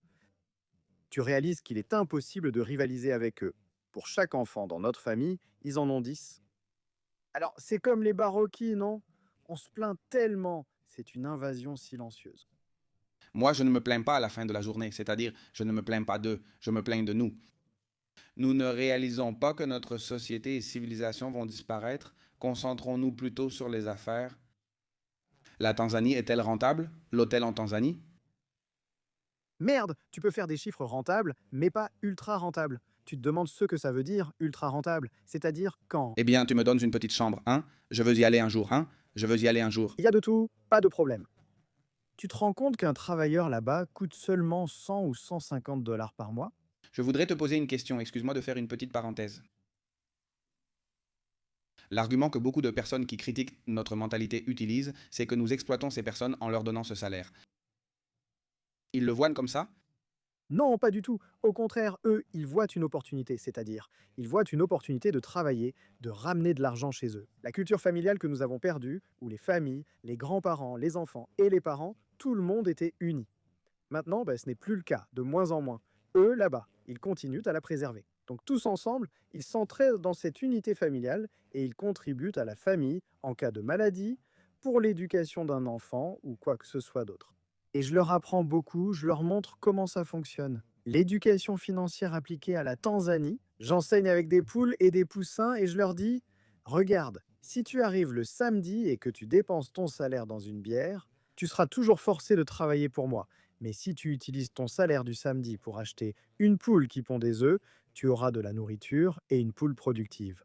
Tu réalises qu'il est impossible de rivaliser avec eux. Pour chaque enfant dans notre famille, ils en ont 10. Alors, c'est comme les Baroquis, non? On se plaint tellement. C'est une invasion silencieuse. Moi, je ne me plains pas à la fin de la journée, c'est-à-dire, je ne me plains pas d'eux, je me plains de nous. Nous ne réalisons pas que notre société et civilisation vont disparaître. Concentrons-nous plutôt sur les affaires. La Tanzanie est-elle rentable? L'hôtel en Tanzanie? Merde, tu peux faire des chiffres rentables, mais pas ultra rentables. Tu te demandes ce que ça veut dire ultra rentable, c'est-à-dire quand Eh bien, tu me donnes une petite chambre, hein? Je veux y aller un jour, hein? Je veux y aller un jour. il y a de tout, pas de problème. Tu te rends compte qu'un travailleur là-bas coûte seulement 100 ou 150 dollars par mois? Je voudrais te poser une question, excuse-moi de faire une petite parenthèse. L'argument que beaucoup de personnes qui critiquent notre mentalité utilisent, c'est que nous exploitons ces personnes en leur donnant ce salaire. Ils le voient comme ça? Non, pas du tout. Au contraire, eux, ils voient une opportunité, c'est-à-dire, ils voient une opportunité de travailler, de ramener de l'argent chez eux. La culture familiale que nous avons perdue, où les familles, les grands-parents, les enfants et les parents, tout le monde était uni. Maintenant, ce n'est plus le cas, de moins en moins. Eux, là-bas, ils continuent à la préserver. Donc tous ensemble, ils s'entraident dans cette unité familiale et ils contribuent à la famille en cas de maladie, pour l'éducation d'un enfant ou quoi que ce soit d'autre. Et je leur apprends beaucoup, je leur montre comment ça fonctionne. L'éducation financière appliquée à la Tanzanie, j'enseigne avec des poules et des poussins et je leur dis, regarde, si tu arrives le samedi et que tu dépenses ton salaire dans une bière, tu seras toujours forcé de travailler pour moi. Mais si tu utilises ton salaire du samedi pour acheter une poule qui pond des œufs, tu auras de la nourriture et une poule productive.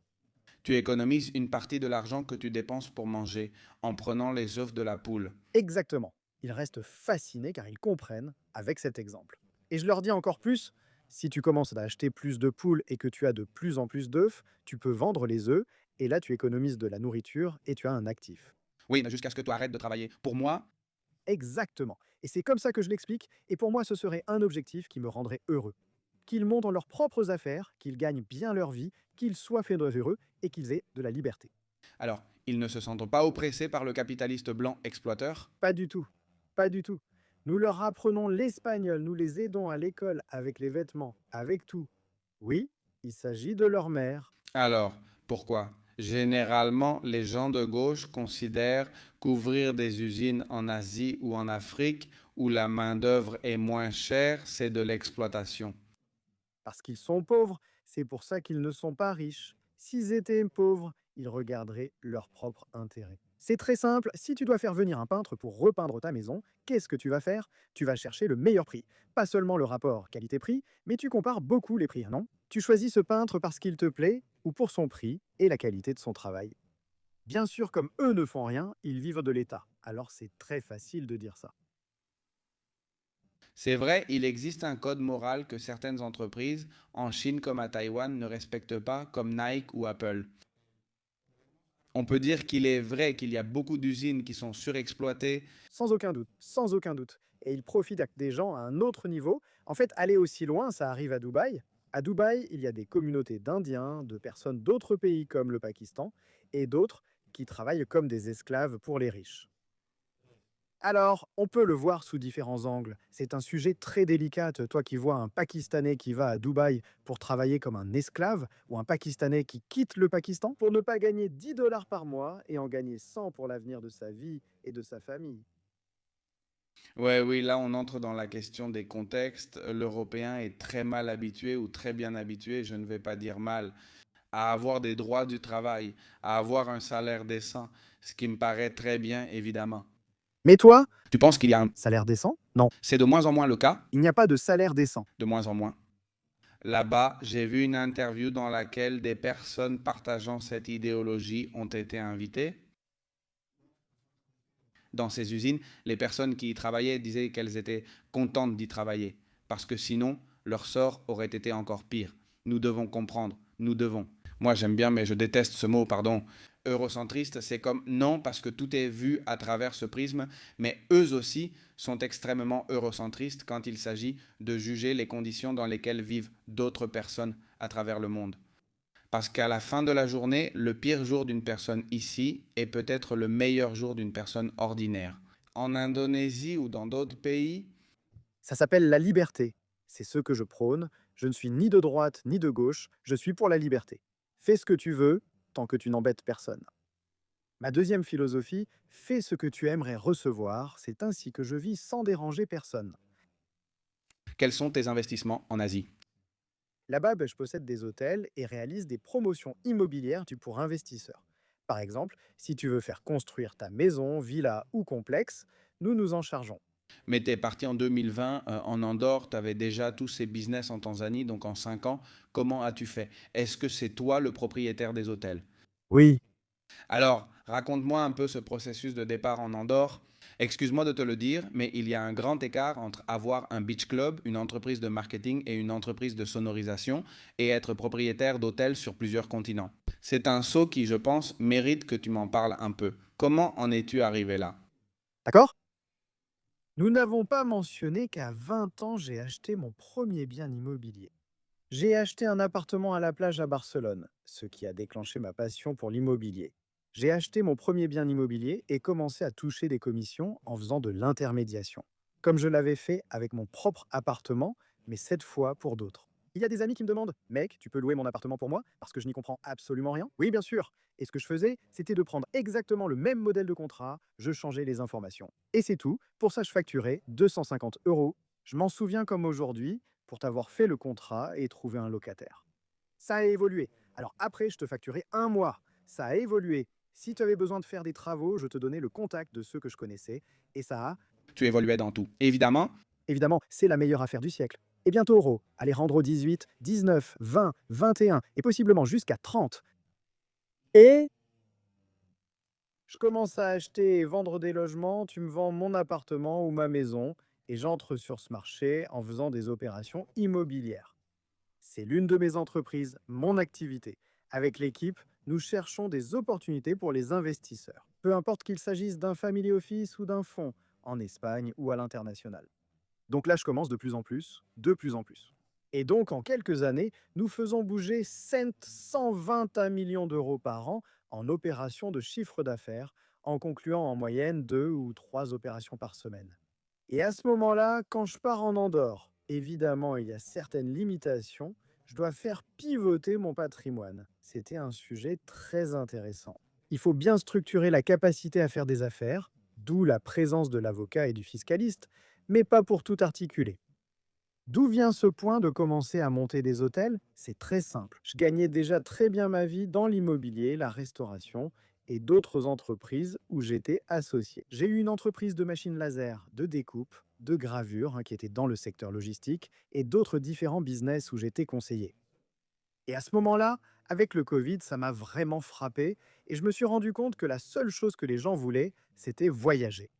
Tu économises une partie de l'argent que tu dépenses pour manger en prenant les œufs de la poule. Exactement. Ils restent fascinés car ils comprennent avec cet exemple. Et je leur dis encore plus, si tu commences à acheter plus de poules et que tu as de plus en plus d'œufs, tu peux vendre les œufs et là tu économises de la nourriture et tu as un actif. Oui, mais jusqu'à ce que tu arrêtes de travailler. Pour moi, Exactement. Et c'est comme ça que je l'explique et pour moi ce serait un objectif qui me rendrait heureux. Qu'ils montent dans leurs propres affaires, qu'ils gagnent bien leur vie, qu'ils soient faits heureux et qu'ils aient de la liberté. alors, ils ne se sentent pas oppressés par le capitaliste blanc exploiteur? Pas du tout. Pas du tout. Nous leur apprenons l'espagnol, nous les aidons à l'école avec les vêtements, avec tout. Oui, il s'agit de leur mère. Alors, pourquoi? Généralement, les gens de gauche considèrent qu'ouvrir des usines en Asie ou en Afrique, où la main-d'œuvre est moins chère, c'est de l'exploitation. Parce qu'ils sont pauvres, c'est pour ça qu'ils ne sont pas riches. S'ils étaient pauvres, ils regarderaient leur propre intérêt. C'est très simple, si tu dois faire venir un peintre pour repeindre ta maison, qu'est-ce que tu vas faire? Tu vas chercher le meilleur prix. Pas seulement le rapport qualité-prix, mais tu compares beaucoup les prix, non? Tu choisis ce peintre parce qu'il te plaît ou pour son prix et la qualité de son travail. Bien sûr, comme eux ne font rien, ils vivent de l'État. Alors c'est très facile de dire ça. C'est vrai, il existe un code moral que certaines entreprises, en Chine comme à Taïwan, ne respectent pas, comme Nike ou Apple. On peut dire qu'il est vrai qu'il y a beaucoup d'usines qui sont surexploitées. Sans aucun doute, sans aucun doute. Et ils profitent des gens à un autre niveau. En fait, aller aussi loin, ça arrive à Dubaï. À Dubaï, il y a des communautés d'Indiens, de personnes d'autres pays comme le Pakistan, et d'autres qui travaillent comme des esclaves pour les riches. Alors, on peut le voir sous différents angles. C'est un sujet très délicat. Toi qui vois un Pakistanais qui va à Dubaï pour travailler comme un esclave, ou un Pakistanais qui quitte le Pakistan pour ne pas gagner 10 dollars par mois et en gagner 100 pour l'avenir de sa vie et de sa famille. Ouais, oui, là on entre dans la question des contextes. L'Européen est très mal habitué ou très bien habitué, je ne vais pas dire mal, à avoir des droits du travail, à avoir un salaire décent, ce qui me paraît très bien évidemment. Mais toi, Tu penses qu'il y a un... salaire décent? Non, C'est de moins en moins le cas, il n'y a pas de salaire décent. de moins en moins. Là-bas, j'ai vu une interview dans laquelle des personnes partageant cette idéologie ont été invitées. Dans ces usines, les personnes qui y travaillaient disaient qu'elles étaient contentes d'y travailler, parce que sinon, leur sort aurait été encore pire. Nous devons comprendre, nous devons. Moi j'aime bien, mais je déteste ce mot, pardon. Eurocentriste, c'est comme non, parce que tout est vu à travers ce prisme, mais eux aussi sont extrêmement eurocentristes quand il s'agit de juger les conditions dans lesquelles vivent d'autres personnes à travers le monde. Parce qu'à la fin de la journée, le pire jour d'une personne ici est peut-être le meilleur jour d'une personne ordinaire. En Indonésie ou dans d'autres pays, Ça s'appelle la liberté. C'est ce que je prône. Je ne suis ni de droite ni de gauche, je suis pour la liberté. Fais ce que tu veux, tant que tu n'embêtes personne. Ma deuxième philosophie, fais ce que tu aimerais recevoir, c'est ainsi que je vis sans déranger personne. quels sont tes investissements en Asie? Là-bas, je possède des hôtels et réalise des promotions immobilières pour investisseurs. Par exemple, si tu veux faire construire ta maison, villa ou complexe, nous nous en chargeons. Mais tu es parti en 2020 en Andorre, tu avais déjà tous ces business en Tanzanie, donc en 5 ans. Comment as-tu fait? Est-ce que c'est toi le propriétaire des hôtels? Oui. Alors, raconte-moi un peu ce processus de départ en Andorre. Excuse-moi de te le dire, mais il y a un grand écart entre avoir un beach club, une entreprise de marketing et une entreprise de sonorisation et être propriétaire d'hôtels sur plusieurs continents. C'est un saut qui, je pense, mérite que tu m'en parles un peu. Comment en es-tu arrivé là? D'accord. Nous n'avons pas mentionné qu'à 20 ans, j'ai acheté mon premier bien immobilier. J'ai acheté un appartement à la plage à Barcelone, ce qui a déclenché ma passion pour l'immobilier. J'ai acheté mon premier bien immobilier et commencé à toucher des commissions en faisant de l'intermédiation, comme je l'avais fait avec mon propre appartement, mais cette fois pour d'autres. Il y a des amis qui me demandent: Mec, tu peux louer mon appartement pour moi parce que je n'y comprends absolument rien? Oui, bien sûr. Et ce que je faisais, c'était de prendre exactement le même modèle de contrat, je changeais les informations. Et c'est tout. Pour ça, je facturais 250 euros. Je m'en souviens comme aujourd'hui, pour t'avoir fait le contrat et trouvé un locataire. Ça a évolué. Alors après, je te facturais un mois. Ça a évolué. Si tu avais besoin de faire des travaux, je te donnais le contact de ceux que je connaissais. Et ça a, Tu évoluais dans tout. Évidemment, évidemment, c'est la meilleure affaire du siècle. Et bientôt, Ro, allez rendre au 18, 19, 20, 21 et possiblement jusqu'à 30. Et je commence à acheter et vendre des logements, tu me vends mon appartement ou ma maison, et j'entre sur ce marché en faisant des opérations immobilières. C'est l'une de mes entreprises, mon activité. Avec l'équipe, nous cherchons des opportunités pour les investisseurs, peu importe qu'il s'agisse d'un family office ou d'un fonds, en Espagne ou à l'international. Donc là, je commence de plus en plus, de plus en plus. Et donc, en quelques années, nous faisons bouger 121 millions d'euros par an en opérations de chiffre d'affaires, en concluant en moyenne 2 ou 3 opérations par semaine. Et à ce moment-là, quand je pars en Andorre, évidemment, il y a certaines limitations, je dois faire pivoter mon patrimoine. C'était un sujet très intéressant. Il faut bien structurer la capacité à faire des affaires, d'où la présence de l'avocat et du fiscaliste, mais pas pour tout articuler. D'où vient ce point de commencer à monter des hôtels? C'est très simple. Je gagnais déjà très bien ma vie dans l'immobilier, la restauration et d'autres entreprises où j'étais associé. J'ai eu une entreprise de machines laser, de découpe, de gravure qui était dans le secteur logistique et d'autres différents business où j'étais conseiller. Et à ce moment-là, avec le Covid, ça m'a vraiment frappé et je me suis rendu compte que la seule chose que les gens voulaient, c'était voyager.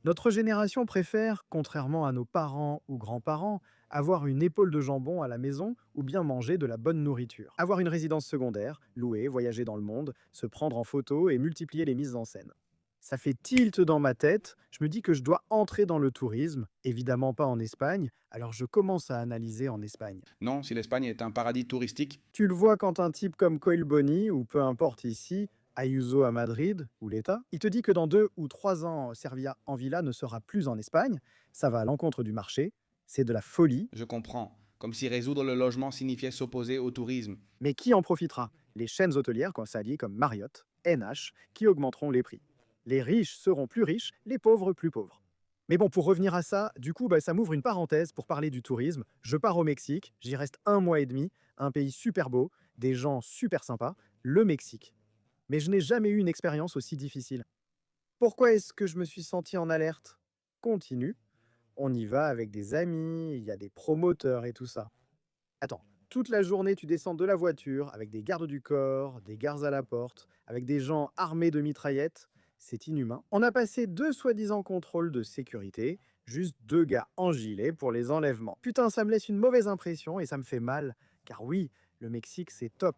Notre génération préfère, contrairement à nos parents ou grands-parents, avoir une épaule de jambon à la maison ou bien manger de la bonne nourriture. Avoir une résidence secondaire, louer, voyager dans le monde, se prendre en photo et multiplier les mises en scène. Ça fait tilt dans ma tête, je me dis que je dois entrer dans le tourisme, évidemment pas en Espagne, alors je commence à analyser en Espagne. Non, si l'Espagne est un paradis touristique, Tu le vois quand un type comme Coelboni, ou peu importe ici, Ayuso à Madrid, ou l'État, il te dit que dans 2 ou 3 ans, Servia en Villa ne sera plus en Espagne, ça va à l'encontre du marché, c'est de la folie, je comprends. Comme si résoudre le logement signifiait s'opposer au tourisme. mais qui en profitera? Les chaînes hôtelières, quand ça dit comme Marriott, NH, qui augmenteront les prix. Les riches seront plus riches, les pauvres plus pauvres. Mais bon, pour revenir à ça, du coup, ça m'ouvre une parenthèse pour parler du tourisme. Je pars au Mexique, j'y reste 1 mois et demi, un pays super beau, des gens super sympas, le Mexique. Mais je n'ai jamais eu une expérience aussi difficile. Pourquoi est-ce que je me suis senti en alerte? Continue, on y va avec des amis, il y a des promoteurs et tout ça. Attends, toute la journée tu descends de la voiture avec des gardes du corps, des gardes à la porte, avec des gens armés de mitraillettes, c'est inhumain. On a passé 2 soi-disant contrôles de sécurité, juste 2 gars en gilet pour les enlèvements. Putain, ça me laisse une mauvaise impression et ça me fait mal, car oui, le Mexique c'est top.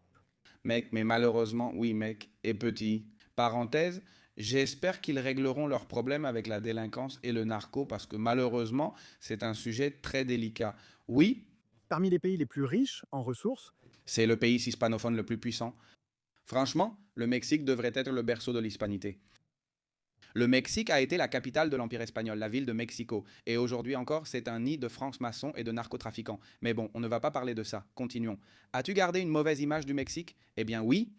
Mec, mais malheureusement, oui, mec, est petit. Parenthèse, j'espère qu'ils régleront leurs problèmes avec la délinquance et le narco parce que malheureusement, c'est un sujet très délicat. Oui, Parmi les pays les plus riches en ressources, c'est le pays hispanophone le plus puissant. Franchement, le Mexique devrait être le berceau de l'hispanité. Le Mexique a été la capitale de l'Empire espagnol, la ville de Mexico. Et aujourd'hui encore, c'est un nid de francs-maçons et de narcotrafiquants. Mais bon, on ne va pas parler de ça. Continuons. As-tu gardé une mauvaise image du Mexique? Eh bien oui.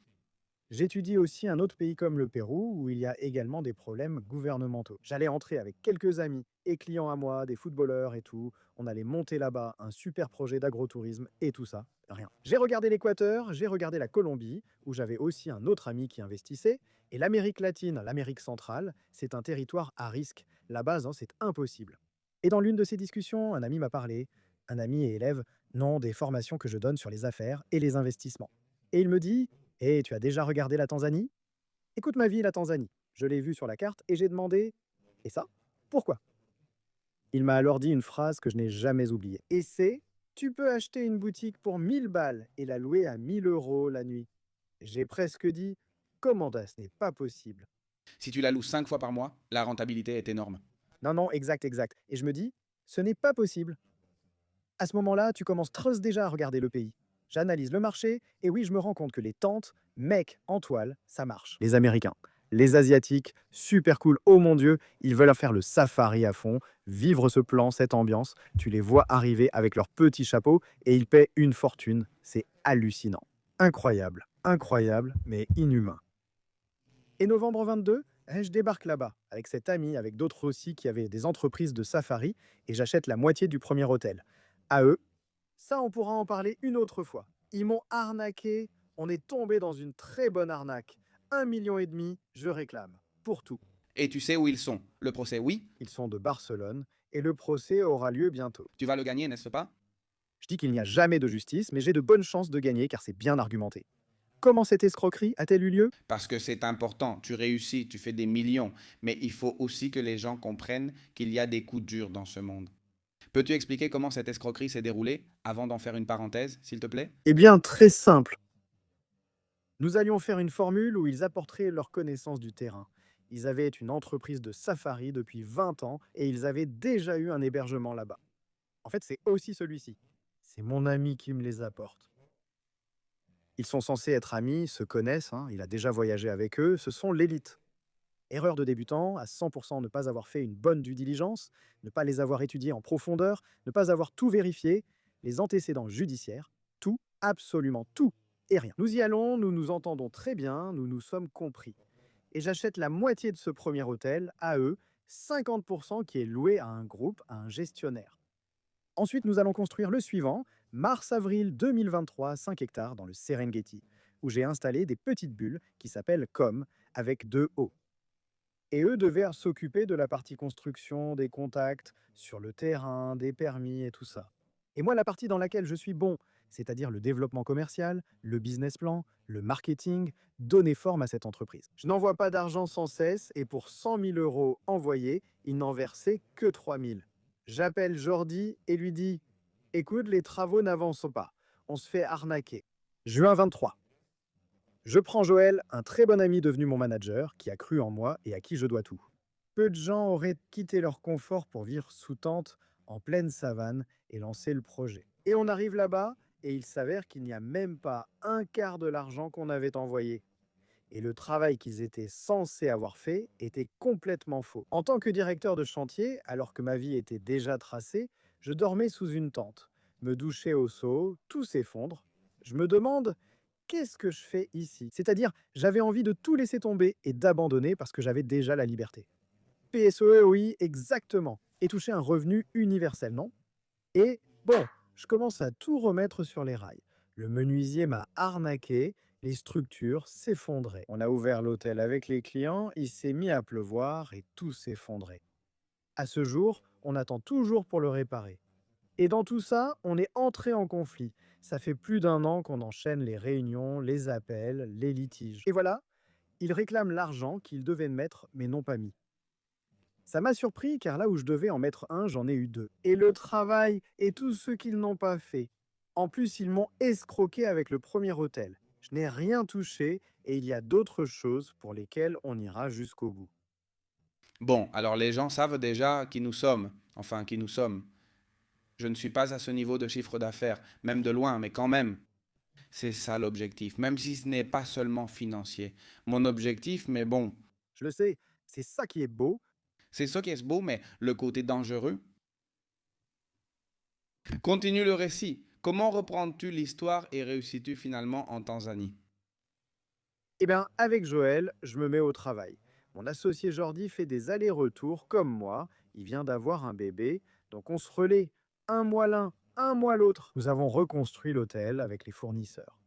j'étudie aussi un autre pays comme le Pérou, où il y a également des problèmes gouvernementaux. J'allais entrer avec quelques amis et clients à moi, des footballeurs et tout. On allait monter là-bas un super projet d'agrotourisme et tout ça. Rien. J'ai regardé l'Équateur, j'ai regardé la Colombie, où j'avais aussi un autre ami qui investissait. Et l'Amérique latine, l'Amérique centrale, c'est un territoire à risque. Là-bas, c'est impossible. Et dans l'une de ces discussions, un ami m'a parlé, un ami et élève, non, des formations que je donne sur les affaires et les investissements. Et il me dit, et tu as déjà regardé la Tanzanie? Écoute ma vie, la Tanzanie. Je l'ai vue sur la carte et j'ai demandé, et ça? Pourquoi? Il m'a alors dit une phrase que je n'ai jamais oubliée. Et c'est, tu peux acheter une boutique pour 1000 balles et la louer à 1000 € la nuit. J'ai presque dit, comment ce n'est pas possible. Si tu la loues 5 fois par mois, la rentabilité est énorme. Non, non, exact, exact. Et je me dis, ce n'est pas possible. À ce moment-là, tu commences déjà à regarder le pays. J'analyse le marché et oui, je me rends compte que les tentes, mecs en toile, ça marche. Les Américains, les Asiatiques, super cool. Oh mon Dieu, ils veulent faire le safari à fond, vivre ce plan, cette ambiance. Tu les vois arriver avec leurs petits chapeaux et ils paient une fortune. C'est hallucinant. Incroyable, incroyable, mais inhumain. Et novembre 22, je débarque là-bas avec cet ami, avec d'autres aussi qui avaient des entreprises de safari et j'achète la moitié du premier hôtel. À eux, ça, on pourra en parler une autre fois. Ils m'ont arnaqué. On est tombé dans une très bonne arnaque. 1,5 million, je réclame. Pour tout. Et tu sais où ils sont. Le procès, oui, Ils sont de Barcelone et le procès aura lieu bientôt. tu vas le gagner, n'est-ce pas? Je dis qu'il n'y a jamais de justice, mais j'ai de bonnes chances de gagner car c'est bien argumenté. Comment cette escroquerie a-t-elle eu lieu? Parce que c'est important, tu réussis, tu fais des millions, mais il faut aussi que les gens comprennent qu'il y a des coups durs dans ce monde. Peux-tu expliquer comment cette escroquerie s'est déroulée avant d'en faire une parenthèse, s'il te plaît? Eh bien, très simple. Nous allions faire une formule où ils apporteraient leur connaissance du terrain. Ils avaient une entreprise de safari depuis 20 ans et ils avaient déjà eu un hébergement là-bas. En fait, c'est aussi celui-ci. C'est mon ami qui me les apporte. Ils sont censés être amis, se connaissent, il a déjà voyagé avec eux, ce sont l'élite. Erreur de débutant, à 100% ne pas avoir fait une bonne due diligence, ne pas les avoir étudiés en profondeur, ne pas avoir tout vérifié, les antécédents judiciaires, tout, absolument tout et rien. Nous y allons, nous nous entendons très bien, nous nous sommes compris. Et j'achète la moitié de ce premier hôtel à eux, 50% qui est loué à un groupe, à un gestionnaire. Ensuite, nous allons construire le suivant, mars-avril 2023, 5 hectares dans le Serengeti, où j'ai installé des petites bulles qui s'appellent COM, avec 2 O. Et eux devaient s'occuper de la partie construction, des contacts, sur le terrain, des permis et tout ça. Et moi, la partie dans laquelle je suis bon, c'est-à-dire le développement commercial, le business plan, le marketing, donner forme à cette entreprise. Je n'envoie pas d'argent sans cesse et pour 100 000 euros envoyés, il n'en versait que 3 000. J'appelle Jordi et lui dis: écoute, les travaux n'avancent pas. On se fait arnaquer. Juin 23. Je prends Joël, un très bon ami devenu mon manager, qui a cru en moi et à qui je dois tout. Peu de gens auraient quitté leur confort pour vivre sous tente, en pleine savane, et lancer le projet. Et on arrive là-bas, et il s'avère qu'il n'y a même pas un quart de l'argent qu'on avait envoyé. Et le travail qu'ils étaient censés avoir fait était complètement faux. En tant que directeur de chantier, alors que ma vie était déjà tracée, je dormais sous une tente, me douchais au seau, tout s'effondre. Je me demande: qu'est-ce que je fais ici? C'est-à-dire, j'avais envie de tout laisser tomber et d'abandonner parce que j'avais déjà la liberté. PSE, oui, exactement. Et toucher un revenu universel, non? Et bon, je commence à tout remettre sur les rails. Le menuisier m'a arnaqué, les structures s'effondraient. On a ouvert l'hôtel avec les clients, il s'est mis à pleuvoir et tout s'effondrait. À ce jour, on attend toujours pour le réparer. Et dans tout ça, on est entré en conflit. Ça fait plus d'un an qu'on enchaîne les réunions, les appels, les litiges. Et voilà, ils réclament l'argent qu'ils devaient mettre mais n'ont pas mis. Ça m'a surpris car là où je devais en mettre un, j'en ai eu deux. Et le travail et tout ce qu'ils n'ont pas fait. En plus, ils m'ont escroqué avec le premier hôtel. Je n'ai rien touché et il y a d'autres choses pour lesquelles on ira jusqu'au bout. Bon, alors les gens savent déjà qui nous sommes, enfin qui nous sommes. Je ne suis pas à ce niveau de chiffre d'affaires, même de loin, mais quand même. C'est ça l'objectif, même si ce n'est pas seulement financier. Mon objectif, mais bon, Je le sais, c'est ça qui est beau. c'est ça qui est beau, mais le côté dangereux. Continue le récit. Comment reprends-tu l'histoire et réussis-tu finalement en Tanzanie? Eh bien, avec Joël, je me mets au travail. Mon associé Jordi fait des allers-retours comme moi. Il vient d'avoir un bébé, donc on se relaie. Un mois l'un, un mois l'autre. Nous avons reconstruit l'hôtel avec les fournisseurs.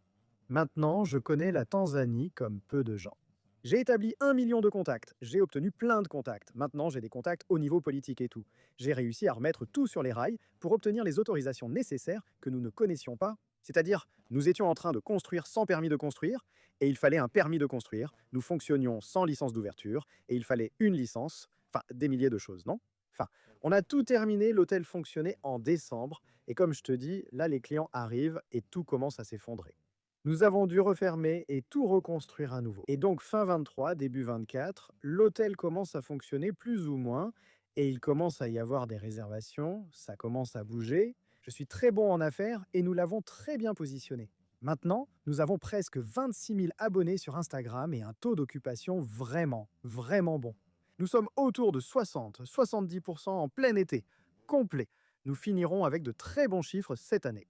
Maintenant, je connais la Tanzanie comme peu de gens. J'ai établi 1 million de contacts. J'ai obtenu plein de contacts. Maintenant, j'ai des contacts au niveau politique et tout. J'ai réussi à remettre tout sur les rails pour obtenir les autorisations nécessaires que nous ne connaissions pas. C'est-à-dire, nous étions en train de construire sans permis de construire, et il fallait un permis de construire. Nous fonctionnions sans licence d'ouverture, et il fallait une licence. Enfin, des milliers de choses, non? Enfin, on a tout terminé, l'hôtel fonctionnait en décembre, et comme je te dis, là, les clients arrivent et tout commence à s'effondrer. Nous avons dû refermer et tout reconstruire à nouveau. Et donc fin 23, début 24, l'hôtel commence à fonctionner plus ou moins et il commence à y avoir des réservations, ça commence à bouger. Je suis très bon en affaires et nous l'avons très bien positionné. Maintenant, nous avons presque 26 000 abonnés sur Instagram et un taux d'occupation vraiment, vraiment bon. Nous sommes autour de 60-70% en plein été, complet. Nous finirons avec de très bons chiffres cette année.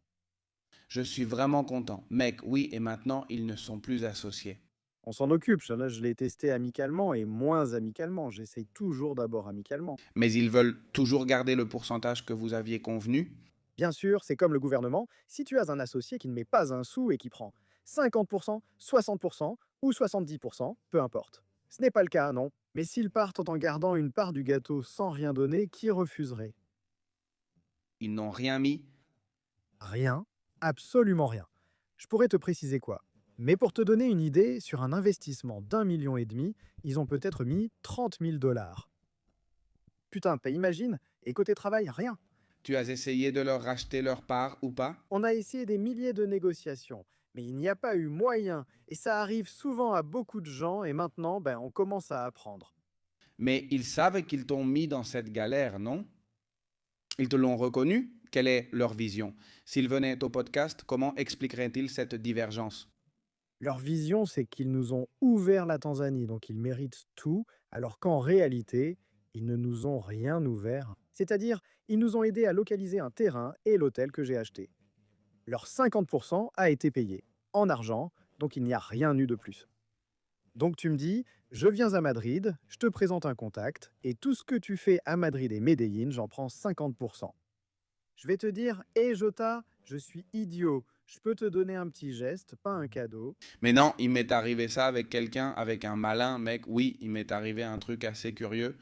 Je suis vraiment content. Mec, oui, et maintenant, ils ne sont plus associés. On s'en occupe, là je l'ai testé amicalement et moins amicalement. J'essaye toujours d'abord amicalement. Mais ils veulent toujours garder le pourcentage que vous aviez convenu. Bien sûr, c'est comme le gouvernement, si tu as un associé qui ne met pas un sou et qui prend 50%, 60% ou 70%, peu importe. Ce n'est pas le cas, non. Mais s'ils partent en gardant une part du gâteau sans rien donner, qui refuserait? Ils n'ont rien mis. Rien, absolument rien. Je pourrais te préciser quoi. Mais pour te donner une idée, sur un investissement d'1,5 million, ils ont peut-être mis 30 000 dollars. Putain, imagines? Et côté travail, rien. Tu as essayé de leur racheter leur part ou pas? On a essayé des milliers de négociations, mais il n'y a pas eu moyen. Et ça arrive souvent à beaucoup de gens et maintenant, on commence à apprendre. Mais ils savent qu'ils t'ont mis dans cette galère, non? Ils te l'ont reconnu? Quelle est leur vision? S'ils venaient au podcast, comment expliqueraient-ils cette divergence? Leur vision, c'est qu'ils nous ont ouvert la Tanzanie, donc ils méritent tout, alors qu'en réalité, ils ne nous ont rien ouvert. C'est-à-dire, ils nous ont aidés à localiser un terrain et l'hôtel que j'ai acheté. Leur 50% a été payé, en argent, donc il n'y a rien eu de plus. Donc tu me dis, je viens à Madrid, je te présente un contact, et tout ce que tu fais à Madrid et Medellín, j'en prends 50%. Je vais te dire, hé Jota, je suis idiot, je peux te donner un petit geste, pas un cadeau. Mais non, il m'est arrivé ça avec quelqu'un, avec un malin mec. Oui, il m'est arrivé un truc assez curieux.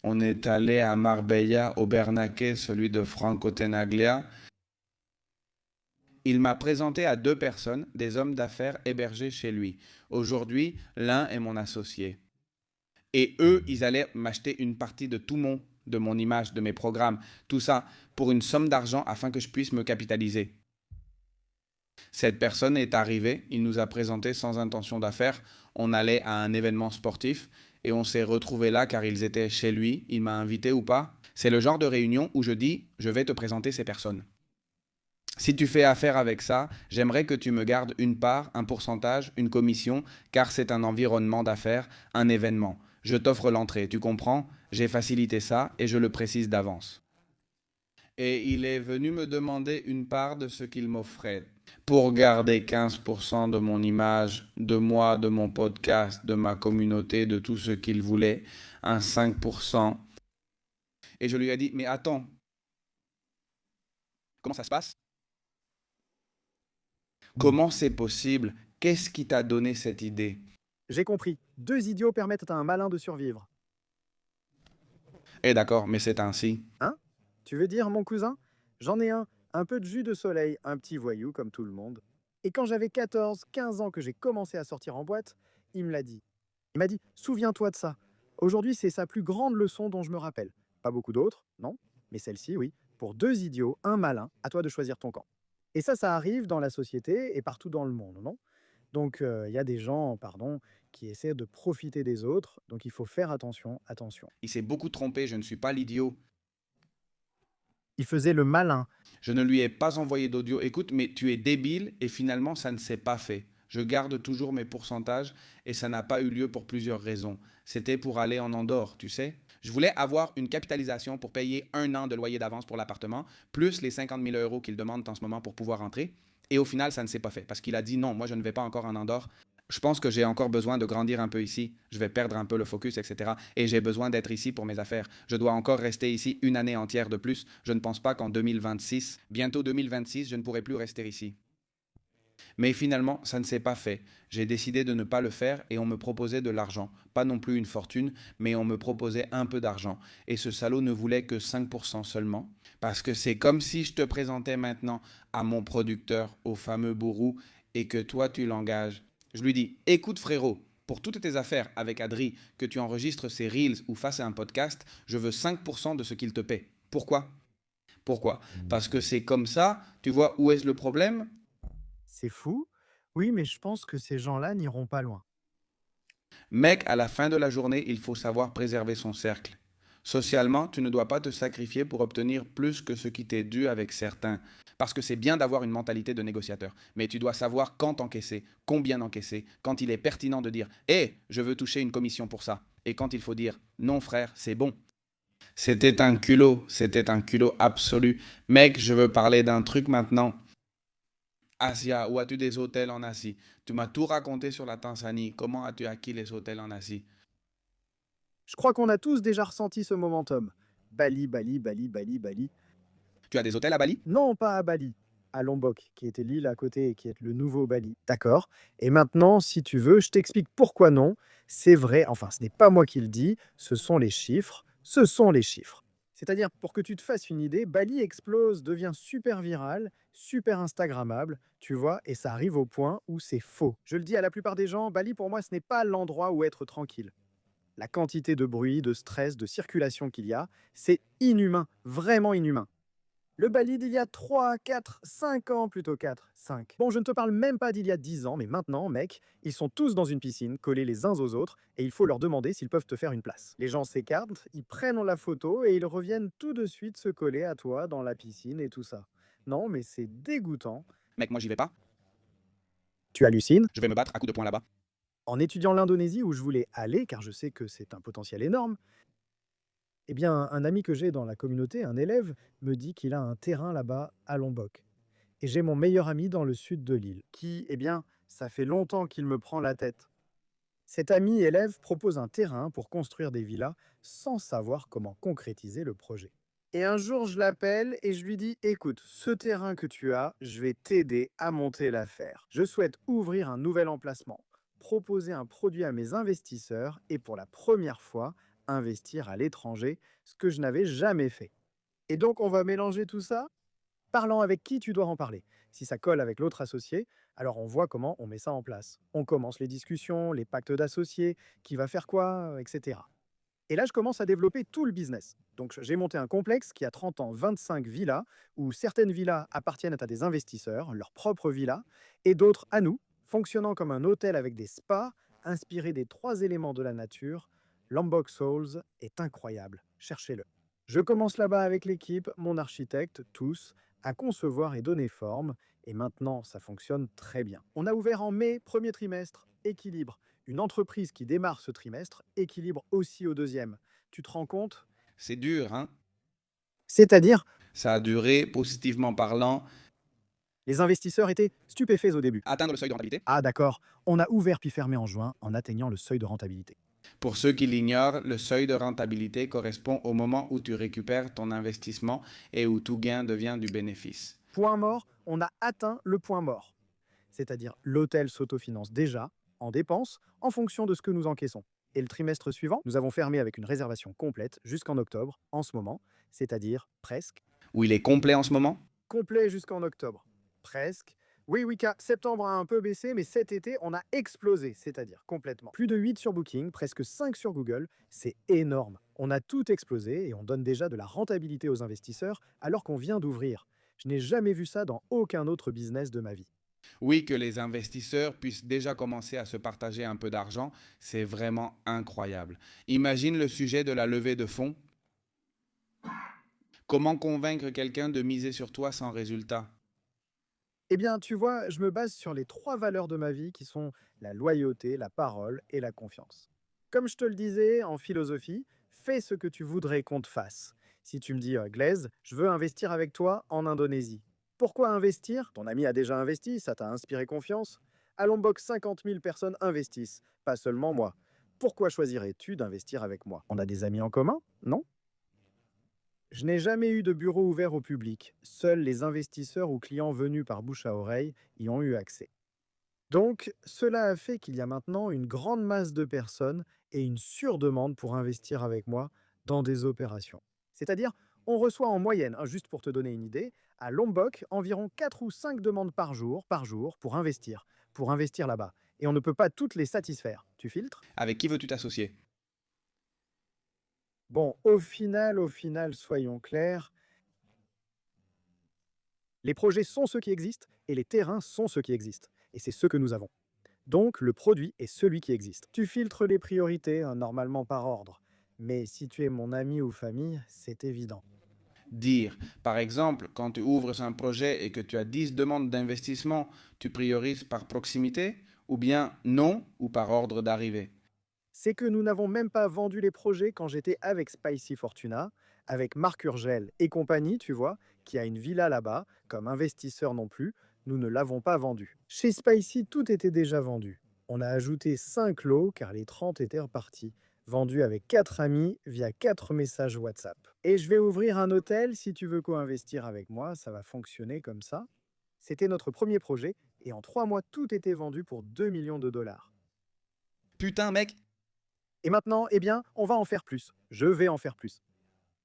On est allé à Marbella, au Bernacchi, celui de Franco Tenaglia. Il m'a présenté à deux personnes, des hommes d'affaires hébergés chez lui. Aujourd'hui, l'un est mon associé. Et eux, ils allaient m'acheter une partie de mon image, de mes programmes, tout ça, pour une somme d'argent afin que je puisse me capitaliser. Cette personne est arrivée, il nous a présenté sans intention d'affaires. On allait à un événement sportif et on s'est retrouvés là car ils étaient chez lui. Il m'a invité ou pas. C'est le genre de réunion où je dis, je vais te présenter ces personnes. Si tu fais affaire avec ça, j'aimerais que tu me gardes une part, un pourcentage, une commission, car c'est un environnement d'affaires, un événement. Je t'offre l'entrée, tu comprends? J'ai facilité ça et je le précise d'avance. Et il est venu me demander une part de ce qu'il m'offrait pour garder 15% de mon image, de moi, de mon podcast, de ma communauté, de tout ce qu'il voulait, un 5%. Et je lui ai dit, mais attends, comment ça se passe? Comment c'est possible? Qu'est-ce qui t'a donné cette idée? J'ai compris. 2 idiots permettent à un malin de survivre. Eh d'accord, mais c'est ainsi. Hein? Tu veux dire, mon cousin? J'en ai un peu de jus de soleil, un petit voyou comme tout le monde. Et quand j'avais 14, 15 ans que j'ai commencé à sortir en boîte, il me l'a dit. Il m'a dit, souviens-toi de ça. Aujourd'hui, c'est sa plus grande leçon dont je me rappelle. Pas beaucoup d'autres, non, mais celle-ci, oui. Pour 2 idiots, un malin, à toi de choisir ton camp. Et ça arrive dans la société et partout dans le monde, non? Donc, il y a des gens, pardon, qui essaient de profiter des autres, donc il faut faire attention, attention. Il s'est beaucoup trompé, je ne suis pas l'idiot. Il faisait le malin. Je ne lui ai pas envoyé d'audio. Écoute, mais tu es débile et finalement ça ne s'est pas fait. Je garde toujours mes pourcentages et ça n'a pas eu lieu pour plusieurs raisons. C'était pour aller en Andorre, tu sais. Je voulais avoir une capitalisation pour payer 1 an de loyer d'avance pour l'appartement, plus les 50 000 euros qu'il demande en ce moment pour pouvoir entrer. Et au final, ça ne s'est pas fait parce qu'il a dit non, moi je ne vais pas encore en Andorre. Je pense que j'ai encore besoin de grandir un peu ici. Je vais perdre un peu le focus, etc. Et j'ai besoin d'être ici pour mes affaires. Je dois encore rester ici une année entière de plus. Je ne pense pas qu'en 2026, bientôt 2026, je ne pourrai plus rester ici. Mais finalement, ça ne s'est pas fait. J'ai décidé de ne pas le faire et on me proposait de l'argent. Pas non plus une fortune, mais on me proposait un peu d'argent. Et ce salaud ne voulait que 5% seulement. Parce que c'est comme si je te présentais maintenant à mon producteur, au fameux bourreau, et que toi tu l'engages. Je lui dis, écoute frérot, pour toutes tes affaires avec Adri, que tu enregistres ses reels ou fasses un podcast, je veux 5% de ce qu'il te paie. Pourquoi? Pourquoi? Parce que c'est comme ça, tu vois où est le problème? C'est fou. Oui, mais je pense que ces gens-là n'iront pas loin. Mec, à la fin de la journée, il faut savoir préserver son cercle. Socialement, tu ne dois pas te sacrifier pour obtenir plus que ce qui t'est dû avec certains. Parce que c'est bien d'avoir une mentalité de négociateur, mais tu dois savoir quand encaisser, combien encaisser, quand il est pertinent de dire hé, je veux toucher une commission pour ça, et quand il faut dire non frère, c'est bon. C'était un culot absolu. Mec, je veux parler d'un truc maintenant. Asia, où as-tu des hôtels en Asie? Tu m'as tout raconté sur la Tanzanie. Comment as-tu acquis les hôtels en Asie? Je crois qu'on a tous déjà ressenti ce momentum. Bali, Bali, Bali, Bali, Bali. Tu as des hôtels à Bali? Non, pas à Bali, à Lombok, qui était l'île à côté et qui est le nouveau Bali. D'accord. Et maintenant, si tu veux, je t'explique pourquoi non. C'est vrai, enfin, ce n'est pas moi qui le dis, ce sont les chiffres. Ce sont les chiffres. C'est-à-dire, pour que tu te fasses une idée, Bali explose, devient super viral, super Instagrammable, tu vois, et ça arrive au point où c'est faux. Je le dis à la plupart des gens, Bali, pour moi, ce n'est pas l'endroit où être tranquille. La quantité de bruit, de stress, de circulation qu'il y a, c'est inhumain, vraiment inhumain. Le Bali d'il y a 3, 4, 5 ans, plutôt 4, 5. Bon, je ne te parle même pas d'il y a 10 ans, mais maintenant, mec, ils sont tous dans une piscine, collés les uns aux autres, et il faut leur demander s'ils peuvent te faire une place. Les gens s'écartent, ils prennent la photo et ils reviennent tout de suite se coller à toi dans la piscine et tout ça. Non, mais c'est dégoûtant. Mec, moi j'y vais pas. Tu hallucines? Je vais me battre à coups de poing là-bas. En étudiant l'Indonésie où je voulais aller, car je sais que c'est un potentiel énorme, eh bien, un ami que j'ai dans la communauté, un élève, me dit qu'il a un terrain là-bas à Lombok. Et j'ai mon meilleur ami dans le sud de l'île, qui, eh bien, ça fait longtemps qu'il me prend la tête. Cet ami élève propose un terrain pour construire des villas sans savoir comment concrétiser le projet. Et un jour, je l'appelle et je lui dis, écoute, ce terrain que tu as, je vais t'aider à monter l'affaire. Je souhaite ouvrir un nouvel emplacement, proposer un produit à mes investisseurs et pour la première fois, investir à l'étranger, ce que je n'avais jamais fait. Et donc, on va mélanger tout ça? parlant avec qui tu dois en parler. Si ça colle avec l'autre associé, alors on voit comment on met ça en place. On commence les discussions, les pactes d'associés, qui va faire quoi, etc. Et là, je commence à développer tout le business. Donc, j'ai monté un complexe qui a 30 ans, 25 villas, où certaines villas appartiennent à des investisseurs, leurs propres villas, et d'autres à nous, fonctionnant comme un hôtel avec des spas, inspiré des trois éléments de la nature. Lombok Souls est incroyable. Cherchez-le. Je commence là-bas avec l'équipe, mon architecte, tous, à concevoir et donner forme, et maintenant, ça fonctionne très bien. On a ouvert en mai, premier trimestre, équilibre. Une entreprise qui démarre ce trimestre, équilibre aussi au deuxième. Tu te rends compte? C'est dur, hein? C'est-à-dire, Ça a duré, positivement parlant, les investisseurs étaient stupéfaits au début. atteindre le seuil de rentabilité. Ah d'accord, on a ouvert puis fermé en juin en atteignant le seuil de rentabilité. Pour ceux qui l'ignorent, le seuil de rentabilité correspond au moment où tu récupères ton investissement et où tout gain devient du bénéfice. Point mort, on a atteint le point mort. C'est-à-dire l'hôtel s'autofinance déjà, en dépenses, en fonction de ce que nous encaissons. Et le trimestre suivant, nous avons fermé avec une réservation complète jusqu'en octobre, en ce moment, c'est-à-dire presque. Où il est complet en ce moment? Complet jusqu'en octobre. Presque. Oui, Wika, septembre a un peu baissé, mais cet été, on a explosé, c'est-à-dire complètement. Plus de 8 sur Booking, presque 5 sur Google, c'est énorme. On a tout explosé et on donne déjà de la rentabilité aux investisseurs alors qu'on vient d'ouvrir. Je n'ai jamais vu ça dans aucun autre business de ma vie. Oui, que les investisseurs puissent déjà commencer à se partager un peu d'argent, c'est vraiment incroyable. Imagine le sujet de la levée de fonds. Comment convaincre quelqu'un de miser sur toi sans résultat? Eh bien, tu vois, je me base sur les trois valeurs de ma vie qui sont la loyauté, la parole et la confiance. Comme je te le disais en philosophie, fais ce que tu voudrais qu'on te fasse. Si tu me dis, Glaise, je veux investir avec toi en Indonésie. Pourquoi investir? Ton ami a déjà investi, ça t'a inspiré confiance. À Lombok, 50 000 personnes investissent, pas seulement moi. Pourquoi choisirais-tu d'investir avec moi? On a des amis en commun, non? Je n'ai jamais eu de bureau ouvert au public. Seuls les investisseurs ou clients venus par bouche à oreille y ont eu accès. Donc, cela a fait qu'il y a maintenant une grande masse de personnes et une surdemande pour investir avec moi dans des opérations. C'est-à-dire, on reçoit en moyenne, hein, juste pour te donner une idée, à Lombok, environ 4 ou 5 demandes par jour, pour investir là-bas. Et on ne peut pas toutes les satisfaire. Tu filtres? Avec qui veux-tu t'associer? Bon, au final, soyons clairs, les projets sont ceux qui existent et les terrains sont ceux qui existent. Et c'est ceux que nous avons. Donc, le produit est celui qui existe. Tu filtres les priorités, hein, normalement par ordre. Mais si tu es mon ami ou famille, c'est évident. Dire, par exemple, quand tu ouvres un projet et que tu as 10 demandes d'investissement, tu priorises par proximité ou bien non ou par ordre d'arrivée? C'est que nous n'avons même pas vendu les projets quand j'étais avec Spicy Fortuna, avec Marc Urgel et compagnie, tu vois, qui a une villa là-bas, comme investisseur non plus, nous ne l'avons pas vendu. Chez Spicy, tout était déjà vendu. On a ajouté 5 lots car les 30 étaient repartis, vendus avec 4 amis via 4 messages WhatsApp. Et je vais ouvrir un hôtel, si tu veux co-investir avec moi, ça va fonctionner comme ça. C'était notre premier projet et en 3 mois, tout était vendu pour 2 millions de dollars. Putain, mec, Et maintenant, eh bien, on va en faire plus. Je vais en faire plus.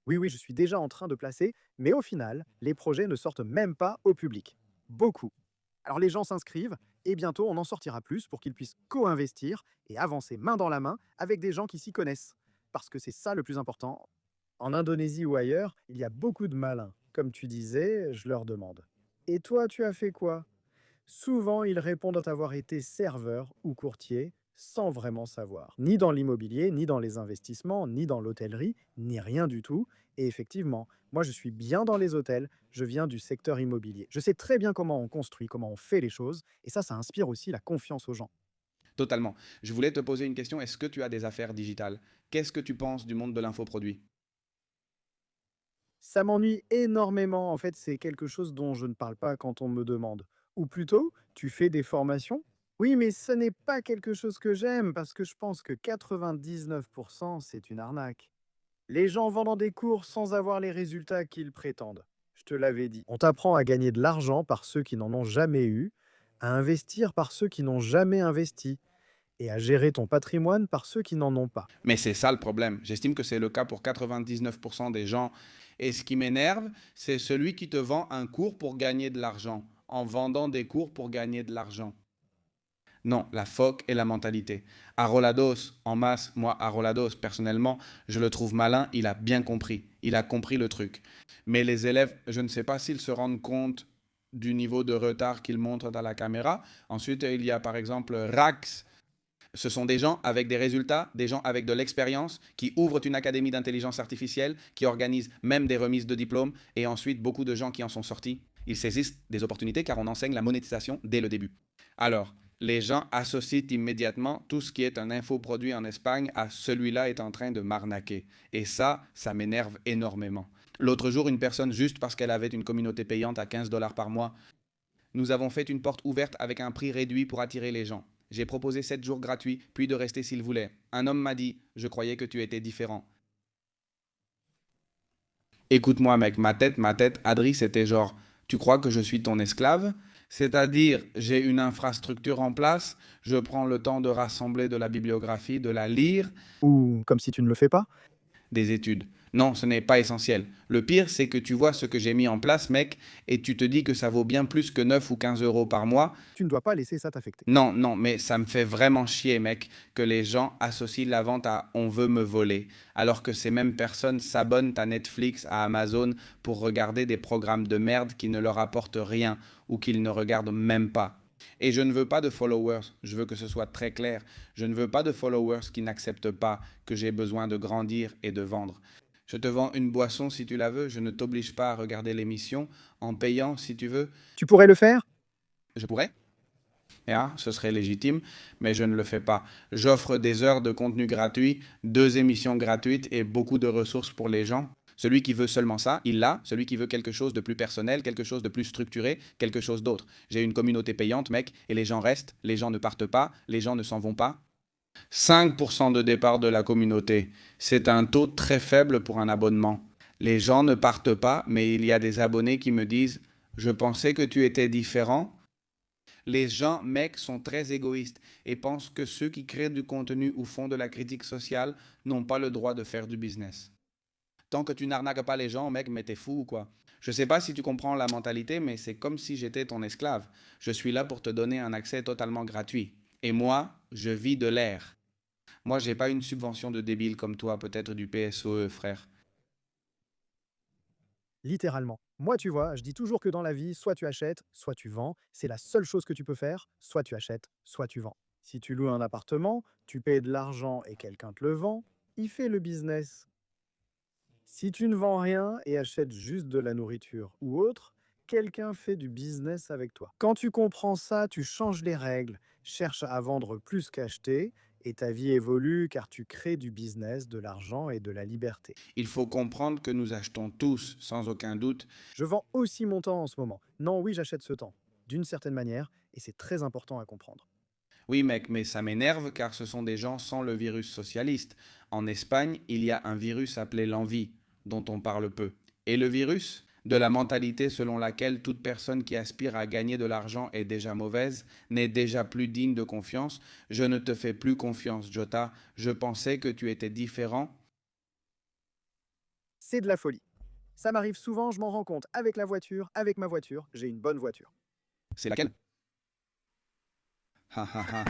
Oui, oui, je suis déjà en train de placer, mais au final, les projets ne sortent même pas au public. Beaucoup. Alors les gens s'inscrivent, et bientôt on en sortira plus pour qu'ils puissent co-investir et avancer main dans la main avec des gens qui s'y connaissent. Parce que c'est ça le plus important. En Indonésie ou ailleurs, il y a beaucoup de malins. Comme tu disais, je leur demande. Et toi, tu as fait quoi? Souvent, ils répondent avoir été serveur ou courtier sans vraiment savoir. Ni dans l'immobilier, ni dans les investissements, ni dans l'hôtellerie, ni rien du tout. Et effectivement, moi je suis bien dans les hôtels, je viens du secteur immobilier. Je sais très bien comment on construit, comment on fait les choses, et ça inspire aussi la confiance aux gens. totalement. Je voulais te poser une question. Est-ce que tu as des affaires digitales? Qu'est-ce que tu penses du monde de l'infoproduit? Ça m'ennuie énormément, en fait c'est quelque chose dont je ne parle pas quand on me demande. Ou plutôt, tu fais des formations? Oui, mais ce n'est pas quelque chose que j'aime, parce que je pense que 99% c'est une arnaque. Les gens vendant des cours sans avoir les résultats qu'ils prétendent. Je te l'avais dit. On t'apprend à gagner de l'argent par ceux qui n'en ont jamais eu, à investir par ceux qui n'ont jamais investi. et à gérer ton patrimoine par ceux qui n'en ont pas. Mais c'est ça le problème. J'estime que c'est le cas pour 99% des gens. Et ce qui m'énerve, c'est celui qui te vend un cours pour gagner de l'argent, en vendant des cours pour gagner de l'argent. Non, la phoque et la mentalité. Arolados, en masse, moi, Arolados, personnellement, je le trouve malin, il a bien compris. Il a compris le truc. Mais les élèves, je ne sais pas s'ils se rendent compte du niveau de retard qu'ils montrent à la caméra. Ensuite, il y a par exemple Rax. Ce sont des gens avec des résultats, des gens avec de l'expérience, qui ouvrent une académie d'intelligence artificielle, qui organisent même des remises de diplômes, et ensuite beaucoup de gens qui en sont sortis. Ils saisissent des opportunités car on enseigne la monétisation dès le début. Alors, les gens associent immédiatement tout ce qui est un infoproduit en Espagne à celui-là est en train de m'arnaquer. Et ça m'énerve énormément. L'autre jour, une personne, juste parce qu'elle avait une communauté payante à 15 dollars par mois, nous avons fait une porte ouverte avec un prix réduit pour attirer les gens. J'ai proposé 7 jours gratuits, puis de rester s'il voulait. Un homme m'a dit, je croyais que tu étais différent. Écoute-moi mec, ma tête, Adri, c'était genre, tu crois que je suis ton esclave? C'est-à-dire, j'ai une infrastructure en place, je prends le temps de rassembler de la bibliographie, de la lire, Ou comme si tu ne le fais pas. des études. Non, ce n'est pas essentiel. Le pire, c'est que tu vois ce que j'ai mis en place, mec, et tu te dis que ça vaut bien plus que 9 ou 15 euros par mois. Tu ne dois pas laisser ça t'affecter. Non, non, mais ça me fait vraiment chier, mec, que les gens associent la vente à on veut me voler, alors que ces mêmes personnes s'abonnent à Netflix, à Amazon, pour regarder des programmes de merde qui ne leur apportent rien ou qu'ils ne regardent même pas. Et je ne veux pas de followers, je veux que ce soit très clair. Je ne veux pas de followers qui n'acceptent pas que j'ai besoin de grandir et de vendre. Je te vends une boisson si tu la veux, je ne t'oblige pas à regarder l'émission en payant si tu veux. Tu pourrais le faire? Je pourrais. Ce serait légitime, mais je ne le fais pas. J'offre des heures de contenu gratuit, 2 émissions gratuites et beaucoup de ressources pour les gens. Celui qui veut seulement ça, il l'a. Celui qui veut quelque chose de plus personnel, quelque chose de plus structuré, quelque chose d'autre. J'ai une communauté payante, mec, et les gens restent, les gens ne partent pas, les gens ne s'en vont pas. 5% de départ de la communauté, c'est un taux très faible pour un abonnement. Les gens ne partent pas, mais il y a des abonnés qui me disent « Je pensais que tu étais différent ». Les gens, mec, sont très égoïstes et pensent que ceux qui créent du contenu ou font de la critique sociale n'ont pas le droit de faire du business. Tant que tu n'arnaques pas les gens, mec, mais t'es fou ou quoi? Je sais pas si tu comprends la mentalité, mais c'est comme si j'étais ton esclave. Je suis là pour te donner un accès totalement gratuit. Et moi, je vis de l'air. Moi, j'ai pas une subvention de débile comme toi, peut-être du PSOE, frère. Littéralement. Moi, tu vois, je dis toujours que dans la vie, soit tu achètes, soit tu vends. C'est la seule chose que tu peux faire. Soit tu achètes, soit tu vends. Si tu loues un appartement, tu payes de l'argent et quelqu'un te le vend, il fait le business. Si tu ne vends rien et achètes juste de la nourriture ou autre, quelqu'un fait du business avec toi. Quand tu comprends ça, tu changes les règles, cherches à vendre plus qu'acheter, et ta vie évolue car tu crées du business, de l'argent et de la liberté. Il faut comprendre que nous achetons tous, sans aucun doute. Je vends aussi mon temps en ce moment. Non, oui, j'achète ce temps, d'une certaine manière, et c'est très important à comprendre. Oui, mec, mais ça m'énerve car ce sont des gens sans le virus socialiste. En Espagne, il y a un virus appelé l'envie, dont on parle peu. Et le virus de la mentalité selon laquelle toute personne qui aspire à gagner de l'argent est déjà mauvaise, n'est déjà plus digne de confiance. Je ne te fais plus confiance, Jota. Je pensais que tu étais différent. C'est de la folie. Ça m'arrive souvent, je m'en rends compte avec la voiture, avec ma voiture, j'ai une bonne voiture. C'est laquelle? Ha ha ha.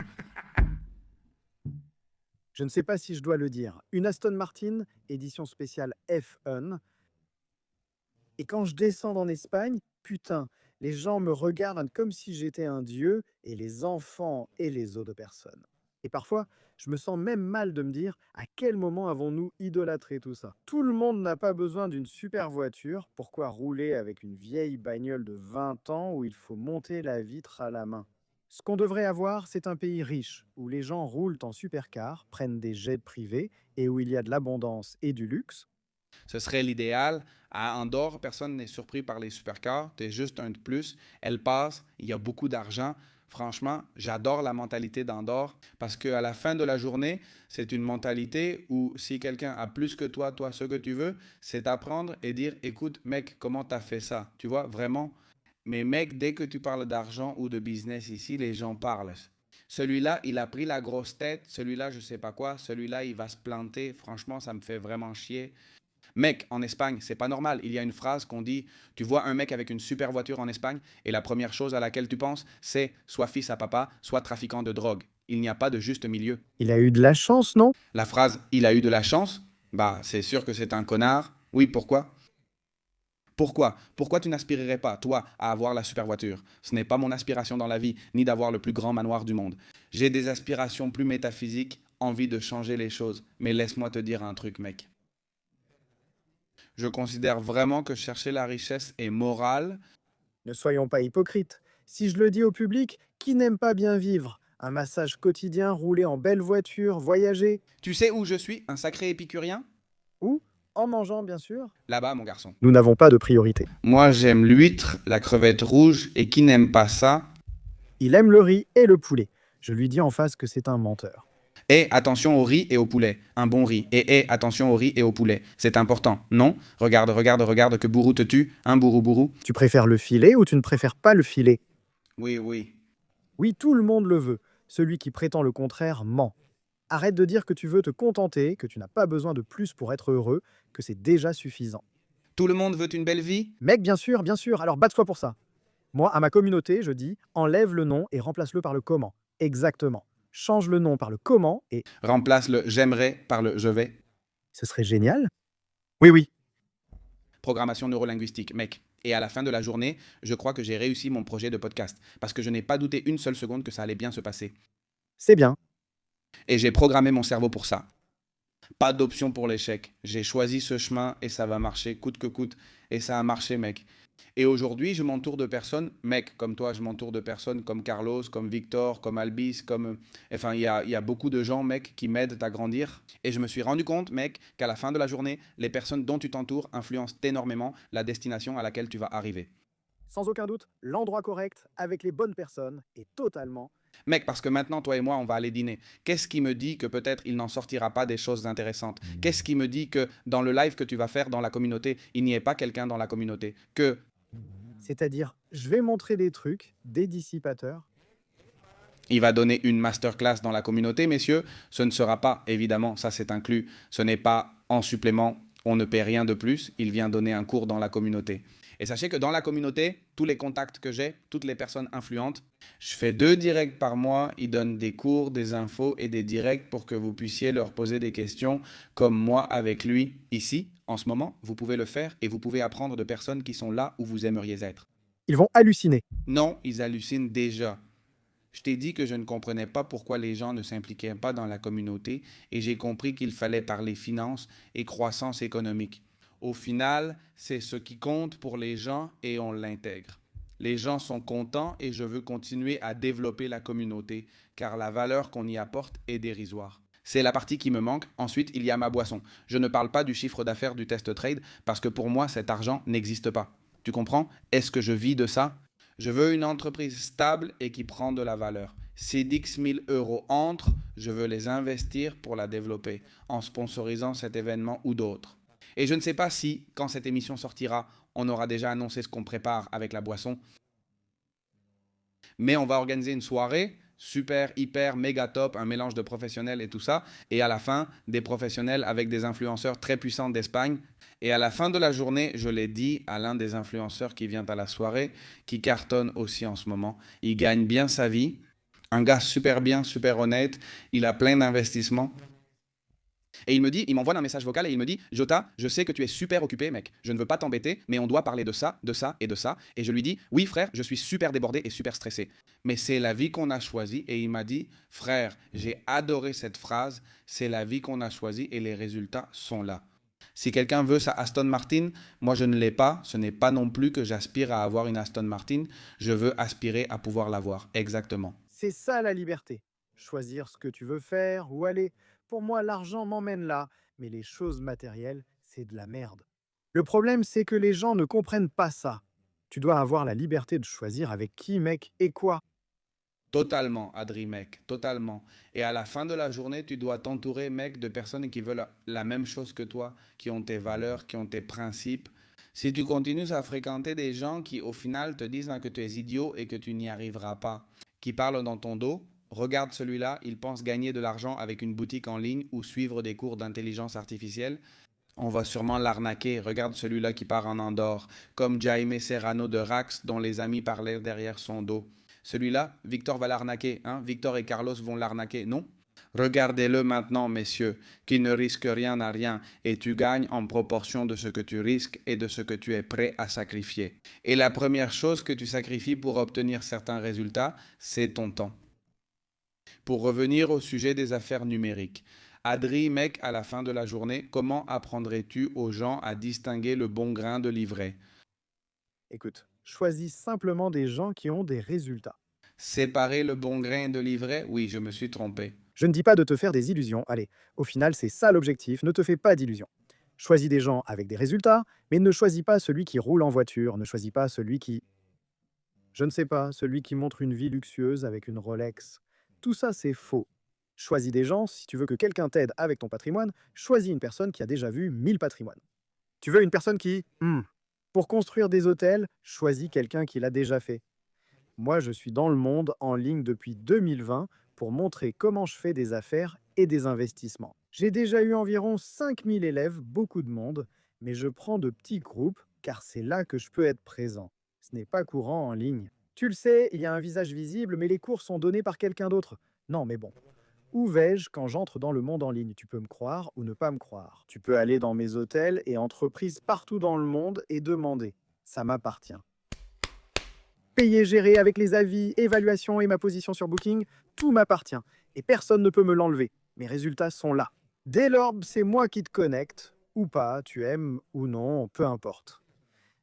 Je ne sais pas si je dois le dire. Une Aston Martin, édition spéciale F1. Et quand je descends en Espagne, putain, les gens me regardent comme si j'étais un dieu, et les enfants et les autres personnes. Et parfois, je me sens même mal de me dire à quel moment avons-nous idolâtré tout ça. Tout le monde n'a pas besoin d'une super voiture, pourquoi rouler avec une vieille bagnole de 20 ans où il faut monter la vitre à la main? Ce qu'on devrait avoir, c'est un pays riche, où les gens roulent en supercar, prennent des jets privés, et où il y a de l'abondance et du luxe. Ce serait l'idéal. À Andorre, personne n'est surpris par les supercars. Tu es juste un de plus. Elle passe, il y a beaucoup d'argent. Franchement, j'adore la mentalité d'Andorre parce qu'à la fin de la journée, c'est une mentalité où si quelqu'un a plus que toi, ce que tu veux, c'est apprendre et dire, écoute, mec, comment tu as fait ça? Tu vois, vraiment. Mais mec, dès que tu parles d'argent ou de business ici, les gens parlent. Celui-là, il a pris la grosse tête. Celui-là, je sais pas quoi. Celui-là, il va se planter. Franchement, ça me fait vraiment chier. Mec, en Espagne, c'est pas normal. Il y a une phrase qu'on dit, tu vois un mec avec une super voiture en Espagne et la première chose à laquelle tu penses, c'est soit fils à papa, soit trafiquant de drogue. Il n'y a pas de juste milieu. Il a eu de la chance, non? La phrase il a eu de la chance, bah c'est sûr que c'est un connard. Oui, pourquoi? Pourquoi tu n'aspirerais pas, toi, à avoir la super voiture? Ce n'est pas mon aspiration dans la vie, ni d'avoir le plus grand manoir du monde. J'ai des aspirations plus métaphysiques, envie de changer les choses. Mais laisse-moi te dire un truc, mec. Je considère vraiment que chercher la richesse est moral. Ne soyons pas hypocrites. Si je le dis au public, qui n'aime pas bien vivre? Un massage quotidien, rouler en belle voiture, voyager? Tu sais où je suis, un sacré épicurien? Ou en mangeant, bien sûr? Là-bas, mon garçon. Nous n'avons pas de priorité. Moi, j'aime l'huître, la crevette rouge, et qui n'aime pas ça? Il aime le riz et le poulet. Je lui dis en face que c'est un menteur. Et attention au riz et au poulet. Un bon riz. Et attention au riz et au poulet. C'est important, non? Regarde que bourrou te tue. Un bourrou. Tu préfères le filet ou tu ne préfères pas le filet? Oui. Oui, tout le monde le veut. Celui qui prétend le contraire ment. Arrête de dire que tu veux te contenter, que tu n'as pas besoin de plus pour être heureux, que c'est déjà suffisant. Tout le monde veut une belle vie? Mec, bien sûr, alors batte-toi pour ça. Moi, à ma communauté, je dis enlève le nom et remplace-le par le comment. Exactement. Change le nom par le comment et Remplace le j'aimerais par le je vais. ce serait génial. Oui. Programmation neurolinguistique, mec. Et à la fin de la journée, je crois que j'ai réussi mon projet de podcast. Parce que je n'ai pas douté une seule seconde que ça allait bien se passer. C'est bien. Et j'ai programmé mon cerveau pour ça. Pas d'option pour l'échec. J'ai choisi ce chemin et ça va marcher coûte que coûte. Et ça a marché, mec. Et aujourd'hui, je m'entoure de personnes, mec, comme toi, je m'entoure de personnes comme Carlos, comme Victor, comme Albis, comme... Enfin, il y a beaucoup de gens, mec, qui m'aident à grandir. Et je me suis rendu compte, mec, qu'à la fin de la journée, les personnes dont tu t'entoures influencent énormément la destination à laquelle tu vas arriver. Sans aucun doute, l'endroit correct, avec les bonnes personnes, est totalement. Mec, parce que maintenant, toi et moi, on va aller dîner. Qu'est-ce qui me dit que peut-être il n'en sortira pas des choses intéressantes? Qu'est-ce qui me dit que dans le live que tu vas faire dans la communauté, il n'y ait pas quelqu'un dans la communauté? Que C'est-à-dire, je vais montrer des trucs, des dissipateurs. il va donner une masterclass dans la communauté, messieurs. Ce ne sera pas, évidemment, ça c'est inclus, ce n'est pas en supplément, on ne paie rien de plus. Il vient donner un cours dans la communauté. Et sachez que dans la communauté, tous les contacts que j'ai, toutes les personnes influentes, je fais 2 directs par mois. Ils donnent des cours, des infos et des directs pour que vous puissiez leur poser des questions comme moi avec lui ici. En ce moment, vous pouvez le faire et vous pouvez apprendre de personnes qui sont là où vous aimeriez être. Ils vont halluciner. Non, ils hallucinent déjà. Je t'ai dit que je ne comprenais pas pourquoi les gens ne s'impliquaient pas dans la communauté et j'ai compris qu'il fallait parler finances et croissance économique. Au final, c'est ce qui compte pour les gens et on l'intègre. Les gens sont contents et je veux continuer à développer la communauté car la valeur qu'on y apporte est dérisoire. C'est la partie qui me manque. Ensuite, il y a ma boisson. Je ne parle pas du chiffre d'affaires du test trade parce que pour moi, cet argent n'existe pas. Tu comprends? Est-ce que je vis de ça? Je veux une entreprise stable et qui prend de la valeur. Si 10 000 euros entrent, je veux les investir pour la développer en sponsorisant cet événement ou d'autres. Et je ne sais pas si, quand cette émission sortira, on aura déjà annoncé ce qu'on prépare avec la boisson. Mais on va organiser une soirée super, hyper, méga top, un mélange de professionnels et tout ça. Et à la fin, des professionnels avec des influenceurs très puissants d'Espagne. Et à la fin de la journée, je l'ai dit à l'un des influenceurs qui vient à la soirée, qui cartonne aussi en ce moment. Il gagne bien sa vie. Un gars super bien, super honnête. Il a plein d'investissements. Et il m'envoie un message vocal et il me dit « Jota, je sais que tu es super occupé, mec. Je ne veux pas t'embêter, mais on doit parler de ça et de ça. » Et je lui dis « Oui, frère, je suis super débordé et super stressé. Mais c'est la vie qu'on a choisie. » Et il m'a dit « Frère, j'ai adoré cette phrase. C'est la vie qu'on a choisie et les résultats sont là. » Si quelqu'un veut sa Aston Martin, moi je ne l'ai pas. Ce n'est pas non plus que j'aspire à avoir une Aston Martin. Je veux aspirer à pouvoir l'avoir. Exactement. C'est ça la liberté. Choisir ce que tu veux faire, où aller. Pour moi, l'argent m'emmène là, mais les choses matérielles, c'est de la merde. Le problème, c'est que les gens ne comprennent pas ça. Tu dois avoir la liberté de choisir avec qui, mec, et quoi. Totalement, Adri, mec, totalement. Et à la fin de la journée, tu dois t'entourer, mec, de personnes qui veulent la même chose que toi, qui ont tes valeurs, qui ont tes principes. Si tu continues à fréquenter des gens qui, au final, te disent que tu es idiot et que tu n'y arriveras pas, qui parlent dans ton dos, regarde celui-là, il pense gagner de l'argent avec une boutique en ligne ou suivre des cours d'intelligence artificielle. On va sûrement l'arnaquer. Regarde celui-là qui part en Andorre, comme Jaime Serrano de Rax, dont les amis parlaient derrière son dos. Celui-là, Victor va l'arnaquer, hein? Victor et Carlos vont l'arnaquer, non? Regardez-le maintenant, messieurs, qui ne risque rien à rien, et tu gagnes en proportion de ce que tu risques et de ce que tu es prêt à sacrifier. Et la première chose que tu sacrifies pour obtenir certains résultats, c'est ton temps. Pour revenir au sujet des affaires numériques. Adri, mec, à la fin de la journée, comment apprendrais-tu aux gens à distinguer le bon grain de l'ivraie? Écoute, choisis simplement des gens qui ont des résultats. Séparer le bon grain de l'ivraie? Oui, je me suis trompé. Je ne dis pas de te faire des illusions, allez, au final c'est ça l'objectif, ne te fais pas d'illusions. Choisis des gens avec des résultats, mais ne choisis pas celui qui roule en voiture, ne choisis pas celui qui, je ne sais pas, celui qui montre une vie luxueuse avec une Rolex. Tout ça c'est faux. Choisis des gens, si tu veux que quelqu'un t'aide avec ton patrimoine, choisis une personne qui a déjà vu 1000 patrimoines. Tu veux une personne qui, pour construire des hôtels, choisis quelqu'un qui l'a déjà fait. Moi, je suis dans le monde en ligne depuis 2020 pour montrer comment je fais des affaires et des investissements. J'ai déjà eu environ 5000 élèves, beaucoup de monde, mais je prends de petits groupes car c'est là que je peux être présent. Ce n'est pas courant en ligne. Tu le sais, il y a un visage visible, mais les cours sont donnés par quelqu'un d'autre. Non, mais bon. Où vais-je quand j'entre dans le monde en ligne? Tu peux me croire ou ne pas me croire. Tu peux aller dans mes hôtels et entreprises partout dans le monde et demander. Ça m'appartient. Payer, gérer avec les avis, évaluation et ma position sur Booking, tout m'appartient. Et personne ne peut me l'enlever. Mes résultats sont là. Dès lors, c'est moi qui te connecte, ou pas, tu aimes ou non, peu importe.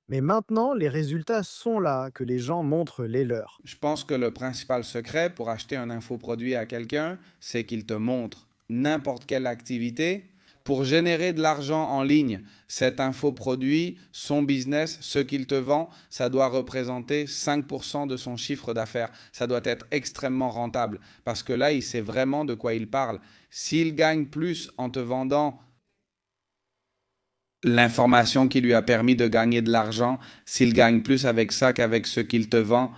Mais maintenant, les résultats sont là, que les gens montrent les leurs. Je pense que le principal secret pour acheter un infoproduit à quelqu'un, c'est qu'il te montre n'importe quelle activité pour générer de l'argent en ligne. Cet infoproduit, son business, ce qu'il te vend, ça doit représenter 5% de son chiffre d'affaires. Ça doit être extrêmement rentable parce que là, il sait vraiment de quoi il parle. S'il gagne plus en te vendant l'information qui lui a permis de gagner de l'argent, s'il gagne plus avec ça qu'avec ce qu'il te vend,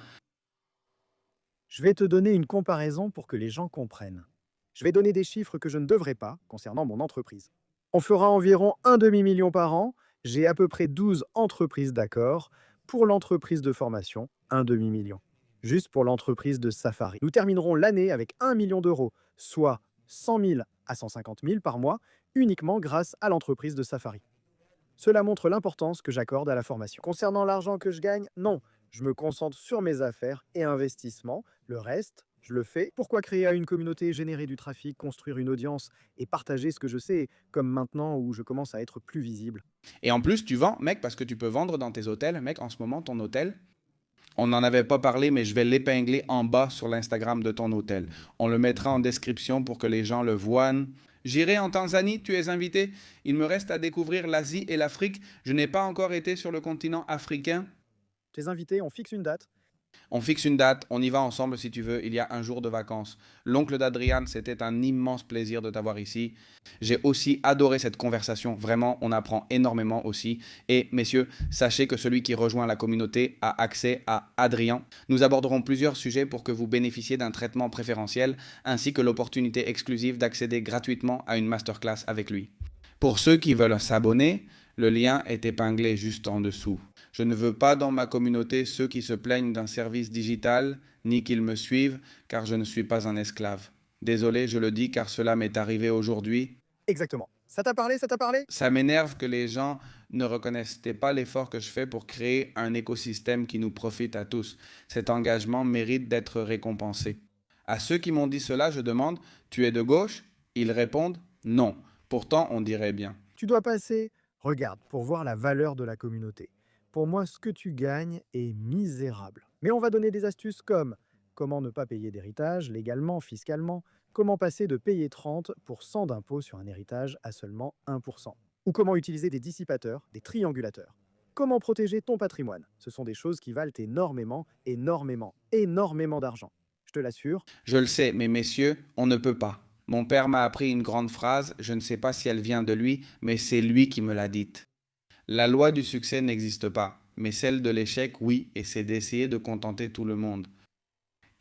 Je vais te donner une comparaison pour que les gens comprennent. Je vais donner des chiffres que je ne devrais pas concernant mon entreprise. On fera environ un demi-million par an. J'ai à peu près 12 entreprises d'accord. Pour l'entreprise de formation, un demi-million. Juste pour l'entreprise de Safari. Nous terminerons l'année avec 1 million d'euros, soit 100 000 à 150 000 par mois, uniquement grâce à l'entreprise de Safari. Cela montre l'importance que j'accorde à la formation. Concernant l'argent que je gagne, non. Je me concentre sur mes affaires et investissements. Le reste, je le fais. Pourquoi créer une communauté, générer du trafic, construire une audience et partager ce que je sais, comme maintenant où je commence à être plus visible? et en plus, tu vends, mec, parce que tu peux vendre dans tes hôtels. Mec, en ce moment, ton hôtel, on n'en avait pas parlé, mais je vais l'épingler en bas sur l'Instagram de ton hôtel. On le mettra en description pour que les gens le voient. J'irai en Tanzanie, tu es invité. Il me reste à découvrir l'Asie et l'Afrique. Je n'ai pas encore été sur le continent africain. Tes invités, on fixe une date. On fixe une date, on y va ensemble si tu veux, il y a un jour de vacances. L'oncle d'Adriane, c'était un immense plaisir de t'avoir ici. J'ai aussi adoré cette conversation, vraiment, on apprend énormément aussi. Et messieurs, sachez que celui qui rejoint la communauté a accès à Adrien. Nous aborderons plusieurs sujets pour que vous bénéficiez d'un traitement préférentiel, ainsi que l'opportunité exclusive d'accéder gratuitement à une masterclass avec lui. Pour ceux qui veulent s'abonner, le lien est épinglé juste en dessous. Je ne veux pas dans ma communauté ceux qui se plaignent d'un service digital, ni qu'ils me suivent, car je ne suis pas un esclave. Désolé, je le dis, car cela m'est arrivé aujourd'hui. Exactement. Ça t'a parlé, ça t'a parlé? Ça m'énerve que les gens ne reconnaissent pas l'effort que je fais pour créer un écosystème qui nous profite à tous. Cet engagement mérite d'être récompensé. À ceux qui m'ont dit cela, je demande, tu es de gauche? Ils répondent, non. Pourtant, on dirait bien. Tu dois passer, regarde, pour voir la valeur de la communauté. Pour moi, ce que tu gagnes est misérable. Mais on va donner des astuces comme comment ne pas payer d'héritage légalement, fiscalement, comment passer de payer 30% d'impôts sur un héritage à seulement 1%, ou comment utiliser des dissipateurs, des triangulateurs. Comment protéger ton patrimoine? Ce sont des choses qui valent énormément, énormément, énormément d'argent. Je te l'assure. Je le sais, mais messieurs, on ne peut pas. Mon père m'a appris une grande phrase, je ne sais pas si elle vient de lui, mais c'est lui qui me l'a dite. La loi du succès n'existe pas, mais celle de l'échec, oui, et c'est d'essayer de contenter tout le monde.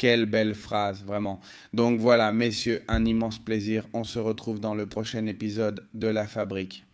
Quelle belle phrase, vraiment. Donc voilà, messieurs, un immense plaisir. On se retrouve dans le prochain épisode de La Fabrique.